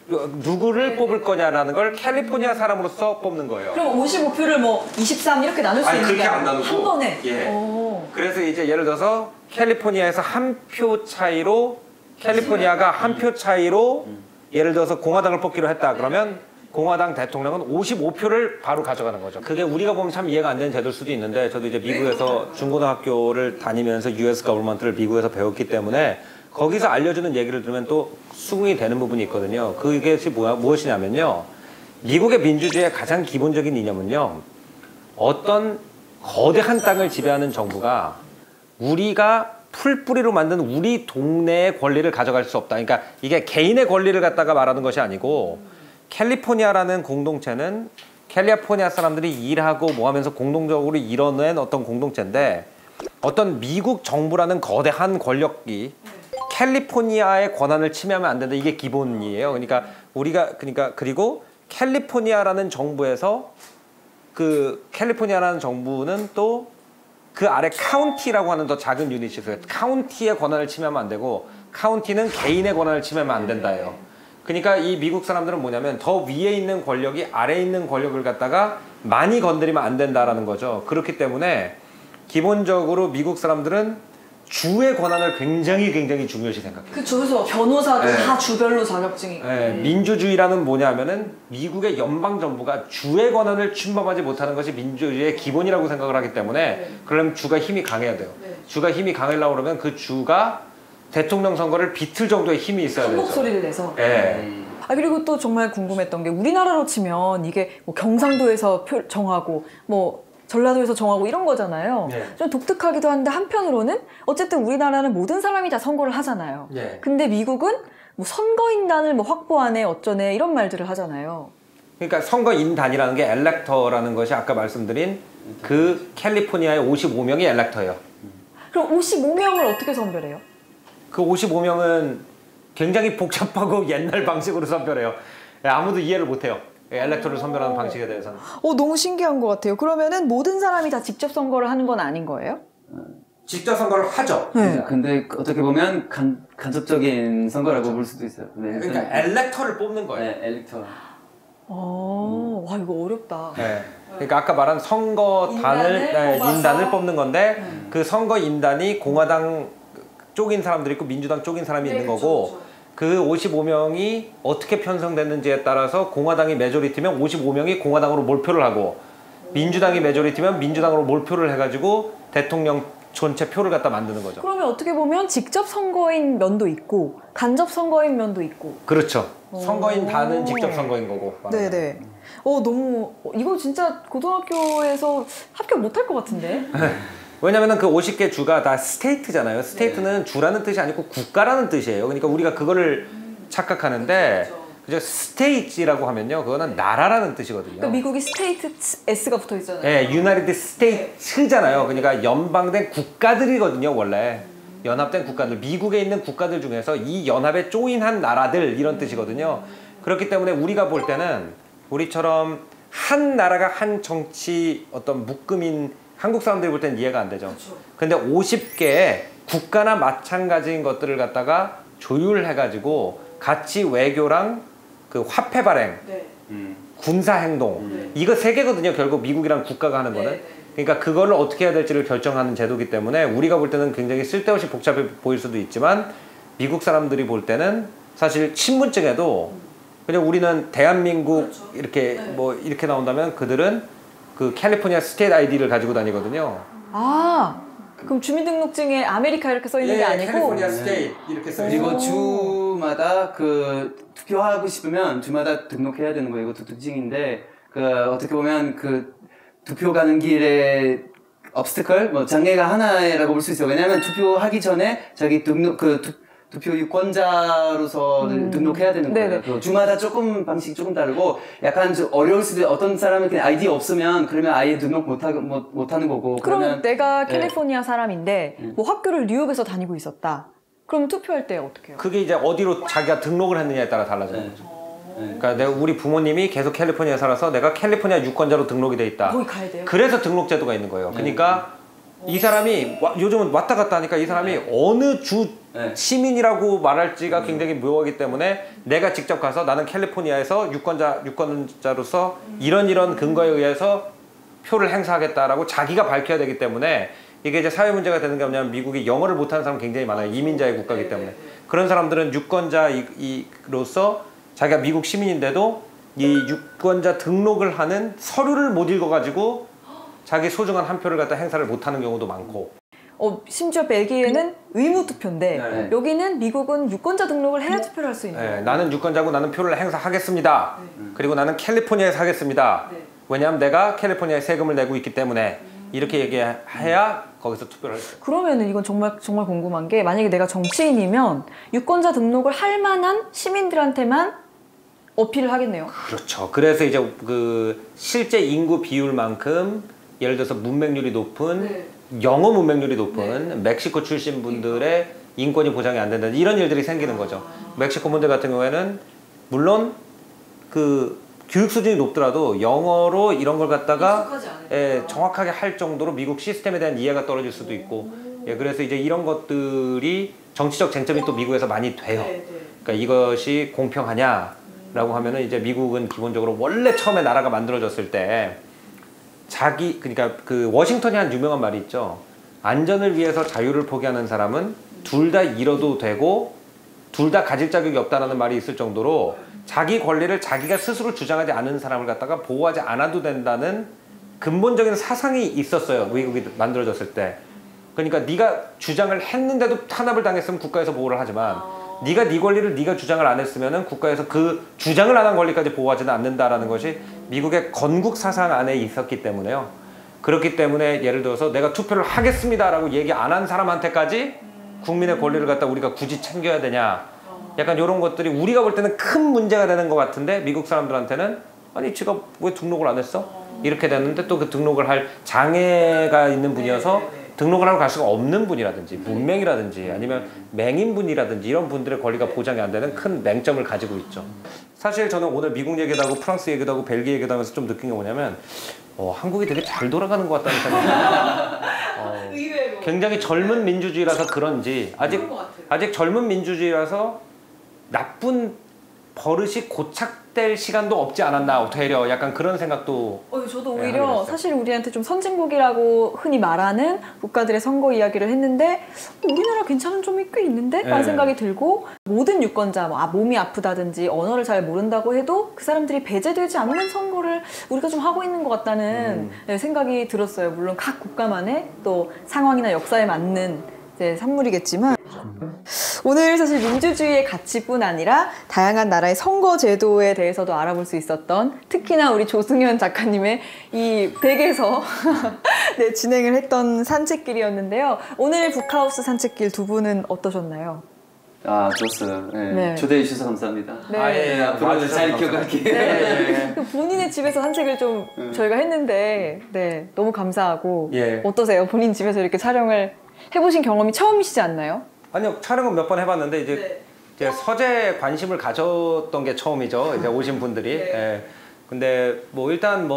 누구를 뽑을 거냐라는 걸 캘리포니아 사람으로서 뽑는 거예요. 그럼 55표를 뭐 23 이렇게 나눌 수 아니, 있는 게 그렇게 안 아니라 나누고. 한 번에? 예. 오. 그래서 이제 예를 들어서 캘리포니아에서 한 표 차이로 캘리포니아가 한 표 차이로 예를 들어서 공화당을 뽑기로 했다 그러면 공화당 대통령은 55표를 바로 가져가는 거죠. 그게 우리가 보면 참 이해가 안 되는 제도일 수도 있는데 저도 이제 미국에서 중고등학교를 다니면서 US 거버먼트를 미국에서 배웠기 때문에 거기서 알려주는 얘기를 들으면 또 수긍이 되는 부분이 있거든요. 그게 무엇이냐면요. 미국의 민주주의의 가장 기본적인 이념은요. 어떤 거대한 땅을 지배하는 정부가 우리가 풀뿌리로 만든 우리 동네의 권리를 가져갈 수 없다. 그러니까 이게 개인의 권리를 갖다가 말하는 것이 아니고 캘리포니아라는 공동체는 캘리포니아 사람들이 일하고 뭐 하면서 공동적으로 이뤄낸 어떤 공동체인데 어떤 미국 정부라는 거대한 권력이 캘리포니아의 권한을 침해하면 안 된다. 이게 기본이에요. 그러니까 그리고 캘리포니아라는 정부에서 그 캘리포니아라는 정부는 또 그 아래 카운티라고 하는 더 작은 유닛이 있어요. 카운티의 권한을 침해하면 안 되고 카운티는 개인의 권한을 침해하면 안 된다예요. 그러니까 이 미국 사람들은 뭐냐면 더 위에 있는 권력이 아래에 있는 권력을 갖다가 많이 건드리면 안 된다라는 거죠. 그렇기 때문에 기본적으로 미국 사람들은 주의 권한을 굉장히 중요시 생각해요. 그쵸. 그래서 변호사도 네. 다 주별로 자격증이 있고. 네, 민주주의라는 뭐냐면은 미국의 연방정부가 주의 권한을 침범하지 못하는 것이 민주주의의 기본이라고 생각을 하기 때문에 그러면 주가 힘이 강해야 돼요. 네. 주가 힘이 강하려고 그러면 그 주가 대통령 선거를 비틀 정도의 힘이 있어야 큰 되죠. 목소리를 내서. 네. 그리고 또 정말 궁금했던 게 우리나라로 치면 이게 뭐 경상도에서 정하고 뭐 전라도에서 정하고 이런 거잖아요. 네. 좀 독특하기도 한데 한편으로는 어쨌든 우리나라는 모든 사람이 다 선거를 하잖아요. 네. 근데 미국은 뭐 선거인단을 뭐 확보하네 어쩌네 이런 말들을 하잖아요. 그러니까 선거인단이라는 게 엘렉터라는 것이 아까 말씀드린 그 캘리포니아의 55명이 엘렉터예요. 그럼 55명을 어떻게 선별해요? 그 55명은 굉장히 복잡하고 옛날 방식으로 선별해요. 아무도 이해를 못해요. 엘렉터를 선별하는 방식에 대해서는. 너무 신기한 것 같아요. 그러면은 모든 사람이 다 직접 선거를 하는 건 아닌 거예요? 직접 선거를 하죠. 네. 근데 어떻게 보면 간접적인 선거라고 볼 수도 있어요. 네, 그러니까 엘렉터를 뽑는 거예요. 네, 엘렉터. 와 이거 어렵다. 네. 그러니까 아까 말한 선거단을 인단을 뽑는 건데 그 선거인단이 공화당 쪽인 사람들이 있고 민주당 쪽인 사람이 있는 거고 그 55명이 어떻게 편성됐는지에 따라서 공화당이 메조리티면 55명이 공화당으로 몰표를 하고 민주당이 메조리티면 민주당으로 몰표를 해가지고 대통령 전체 표를 갖다 만드는 거죠. 그러면 어떻게 보면 직접 선거인 면도 있고 간접 선거인 면도 있고. 그렇죠. 선거인단은 직접 선거인 거고. 네네. 너무 이거 진짜 고등학교에서 합격 못할 것 같은데. 왜냐면은 그 50개 주가 다 스테이트잖아요. 스테이트는 주라는 뜻이 아니고 국가라는 뜻이에요. 그러니까 우리가 그거를 착각하는데 그죠? 스테이트라고 하면요, 그거는 나라라는 뜻이거든요. 그러니까 미국이 스테이트 S가 붙어 있잖아요. 네, 유나이티드 스테이트잖아요. 그러니까 연방된 국가들이거든요, 원래. 연합된 국가들, 미국에 있는 국가들 중에서 이 연합에 조인한 나라들 이런 뜻이거든요. 그렇기 때문에 우리가 볼 때는 우리처럼 한 나라가 한 정치 어떤 묶음인 한국 사람들이 볼 때는 이해가 안 되죠. 근데 50개의 국가나 마찬가지인 것들을 갖다가 조율해가지고 같이 외교랑 그 화폐 발행, 군사 행동 이거 세 개거든요. 결국 미국이랑 국가가 하는 거는. 그러니까 그거를 어떻게 해야 될지를 결정하는 제도이기 때문에 우리가 볼 때는 굉장히 쓸데없이 복잡해 보일 수도 있지만 미국 사람들이 볼 때는 사실 신분증에도 그냥 우리는 대한민국 이렇게 뭐 이렇게 나온다면 그들은 그 캘리포니아 스테이트 아이디를 가지고 다니거든요. 그럼 주민등록증에 아메리카 이렇게 써 있는 게 아니고 캘리포니아 스테이트 이렇게 써 있고. 그리고 주마다 그 투표하고 싶으면 주마다 등록해야 되는 거예요. 이것도 특징인데 그 어떻게 보면 그 투표 가는 길에 obstacle 뭐 장애가 하나라고 볼 수 있어요. 왜냐하면 투표하기 전에 자기 투표 유권자로서 등록해야 되는 거예요. 그 주마다 조금 방식이 조금 다르고 약간 좀 어려울 수도 있어요. 어떤 사람은 그냥 아이디 없으면 그러면 아예 등록 못하는 거고. 그러면 내가 캘리포니아 사람인데 뭐 학교를 뉴욕에서 다니고 있었다. 그럼 투표할 때 어떻게 해요? 그게 이제 어디로 자기가 등록을 했느냐에 따라 달라지는 거죠. 그러니까 우리 부모님이 계속 캘리포니아에 살아서 내가 캘리포니아 유권자로 등록이 돼 있다. 거기 가야 돼요? 그래서 등록 제도가 있는 거예요. 그러니까 이 사람이 요즘은 왔다 갔다 하니까 이 사람이 어느 주 시민이라고 말할지가 굉장히 묘하기 때문에 내가 직접 가서 나는 캘리포니아에서 유권자로서 이런 근거에 의해서 표를 행사하겠다라고 자기가 밝혀야 되기 때문에 이게 이제 사회 문제가 되는 게 뭐냐면 미국이 영어를 못하는 사람 굉장히 많아요. 이민자의 국가이기 때문에. 그런 사람들은 유권자로서 자기가 미국 시민인데도 이 유권자 등록을 하는 서류를 못 읽어가지고 자기 소중한 한 표를 갖다 행사를 못하는 경우도 많고. 심지어 벨기에는 의무 투표인데 여기는 미국은 유권자 등록을 해야 투표를 할 수 있는 거예요. 나는 유권자고 나는 표를 행사하겠습니다. 그리고 나는 캘리포니아에서 하겠습니다. 왜냐하면 내가 캘리포니아에 세금을 내고 있기 때문에 이렇게 얘기해야 거기서 투표를 할 수 있어요. 그러면은 이건 정말 궁금한 게 만약에 내가 정치인이면 유권자 등록을 할 만한 시민들한테만 어필을 하겠네요. 그렇죠. 그래서 이제 그 실제 인구 비율만큼 예를 들어서 문맹률이 높은 영어 문맹률이 높은 멕시코 출신 분들의 인권이 보장이 안 된다는 이런 일들이 생기는 거죠. 멕시코 분들 같은 경우에는 물론 그 교육 수준이 높더라도 영어로 이런 걸 갖다가 정확하게 할 정도로 미국 시스템에 대한 이해가 떨어질 수도 있고 그래서 이제 이런 것들이 정치적 쟁점이 또 미국에서 많이 돼요. 그러니까 이것이 공평하냐라고 하면은 이제 미국은 기본적으로 원래 처음에 나라가 만들어졌을 때 그러니까 그 워싱턴이 한 유명한 말이 있죠. 안전을 위해서 자유를 포기하는 사람은 둘 다 잃어도 되고 둘 다 가질 자격이 없다라는 말이 있을 정도로 자기 권리를 자기가 스스로 주장하지 않은 사람을 갖다가 보호하지 않아도 된다는 근본적인 사상이 있었어요. 미국이 만들어졌을 때. 그러니까 네가 주장을 했는데도 탄압을 당했으면 국가에서 보호를 하지만 네가 네 권리를 네가 주장을 안 했으면은 국가에서 그 주장을 안 한 권리까지 보호하지는 않는다라는 것이 미국의 건국 사상 안에 있었기 때문에요. 그렇기 때문에 예를 들어서 내가 투표를 하겠습니다라고 얘기 안 한 사람한테까지 국민의 권리를 갖다 우리가 굳이 챙겨야 되냐. 약간 이런 것들이 우리가 볼 때는 큰 문제가 되는 것 같은데 미국 사람들한테는 아니 지가 왜 등록을 안 했어? 이렇게 됐는데 또 그 등록을 할 장애가 있는 분이어서 등록을 하러 갈 수가 없는 분이라든지 문맹이라든지 아니면 맹인분이라든지 이런 분들의 권리가 보장이 안 되는 큰 맹점을 가지고 있죠. 사실 저는 오늘 미국 얘기도 하고 프랑스 얘기도 하고 벨기에 얘기도 하면서 좀 느낀 게 뭐냐면 한국이 되게 잘 돌아가는 것 같다는 생각이 들어요. 굉장히 젊은 민주주의라서 그런지 아직 젊은 민주주의라서 나쁜 버릇이 고착될 시간도 없지 않았나 되려 약간 그런 생각도 저도 네, 오히려 하게 됐어요. 사실 우리한테 좀 선진국이라고 흔히 말하는 국가들의 선거 이야기를 했는데 우리나라 괜찮은 점이 꽤 있는데? 라는 네. 생각이 들고 모든 유권자 몸이 아프다든지 언어를 잘 모른다고 해도 그 사람들이 배제되지 않는 선거를 우리가 좀 하고 있는 것 같다는 생각이 들었어요. 물론 각 국가만의 또 상황이나 역사에 맞는 산물이겠지만 오늘 사실 민주주의의 가치뿐 아니라 다양한 나라의 선거 제도에 대해서도 알아볼 수 있었던 특히나 우리 조승현 작가님의 이 댁에서 네, 진행을 했던 산책길이었는데요. 오늘 북하우스 산책길 두 분은 어떠셨나요? 좋았어요. 네. 네. 초대해 주셔서 감사합니다. 네. 앞으로도 잘 기억할게요. 네. 본인의 집에서 산책을 좀 저희가 했는데 네, 너무 감사하고 어떠세요? 본인 집에서 이렇게 촬영을 해보신 경험이 처음이시지 않나요? 아니요, 촬영은 몇 번 해봤는데 이제 서재에 관심을 가졌던 게 처음이죠. 이제 오신 분들이. 예. 근데 뭐 일단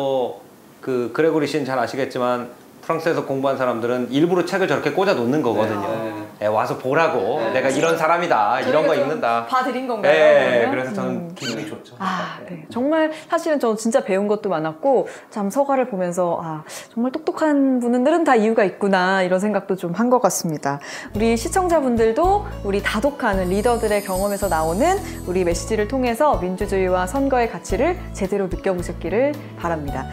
그 그레고리 씨는 잘 아시겠지만 프랑스에서 공부한 사람들은 일부러 책을 저렇게 꽂아 놓는 거거든요. 예, 와서 보라고. 내가 이런 사람이다. 이런 거 읽는다. 봐드린 건가요? 예, 그래서 저는 기분이 좋죠. 네. 정말 사실은 저는 진짜 배운 것도 많았고 참 서가를 보면서 정말 똑똑한 분들은 다 이유가 있구나 이런 생각도 좀 한 것 같습니다. 우리 시청자분들도 우리 다독하는 리더들의 경험에서 나오는 우리 메시지를 통해서 민주주의와 선거의 가치를 제대로 느껴보셨기를 바랍니다.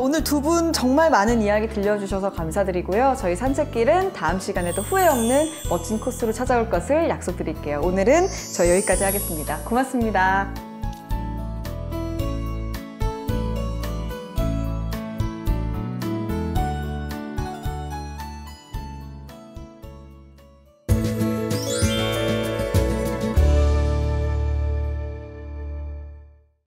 오늘 두 분 정말 많은 이야기 들려주셔서 감사드리고요. 저희 산책길은 다음 시간에도 후회 없는 멋진 코스로 찾아올 것을 약속드릴게요. 오늘은 저희 여기까지 하겠습니다. 고맙습니다.